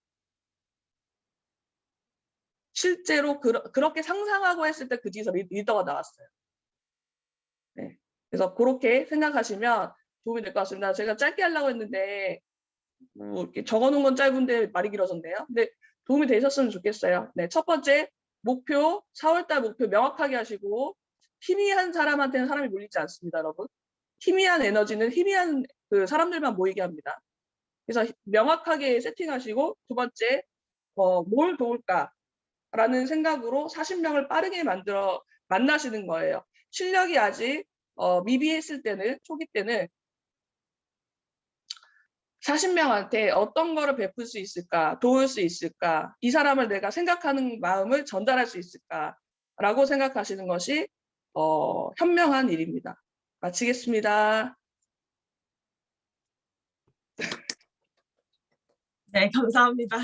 실제로 그렇게 상상하고 했을 때 그 뒤에서 리더가 나왔어요. 네. 그래서 그렇게 생각하시면 도움이 될 것 같습니다. 제가 짧게 하려고 했는데 뭐 이렇게 적어놓은 건 짧은데 말이 길어졌네요. 근데 도움이 되셨으면 좋겠어요. 네, 첫 번째 목표, 4월달 목표 명확하게 하시고 희미한 사람한테는 사람이 몰리지 않습니다, 여러분. 희미한 에너지는 희미한 그 사람들만 모이게 합니다. 그래서 명확하게 세팅하시고 두 번째 뭘 도울까라는 생각으로 40명을 빠르게 만나시는 거예요. 실력이 아직 미비했을 때는 초기 때는 40명한테 어떤 거를 베풀 수 있을까, 도울 수 있을까, 이 사람을 내가 생각하는 마음을 전달할 수 있을까라고 생각하시는 것이 현명한 일입니다. 마치겠습니다. 네, 감사합니다.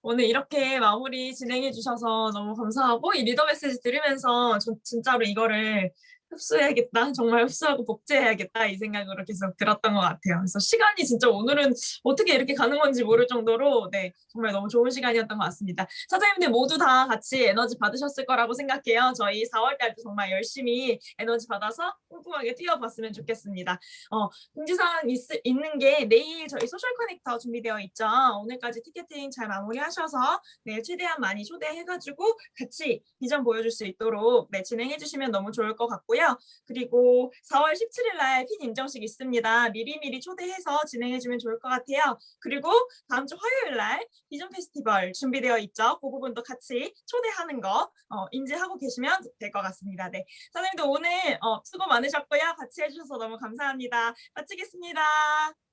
오늘 이렇게 마무리 진행해 주셔서 너무 감사하고 이 리더 메시지 들으면서 진짜로 이거를 흡수해야겠다. 정말 흡수하고 복제해야겠다. 이 생각으로 계속 들었던 것 같아요. 그래서 시간이 진짜 오늘은 어떻게 이렇게 가는 건지 모를 정도로 네, 정말 너무 좋은 시간이었던 것 같습니다. 사장님들 모두 다 같이 에너지 받으셨을 거라고 생각해요. 저희 4월 달도 정말 열심히 에너지 받아서 꼼꼼하게 뛰어봤으면 좋겠습니다. 공지사항 있는 게 내일 저희 소셜 커넥터 준비되어 있죠. 오늘까지 티켓팅 잘 마무리하셔서 내일 최대한 많이 초대해가지고 같이 비전 보여줄 수 있도록 네, 진행해주시면 너무 좋을 것 같고요. 그리고 4월 17일 날 핀 인정식 있습니다. 미리미리 초대해서 진행해주면 좋을 것 같아요. 그리고 다음 주 화요일 날 비전 페스티벌 준비되어 있죠. 그 부분도 같이 초대하는 거 인지하고 계시면 될 것 같습니다. 네, 사장님도 오늘 수고 많으셨고요. 같이 해주셔서 너무 감사합니다. 마치겠습니다.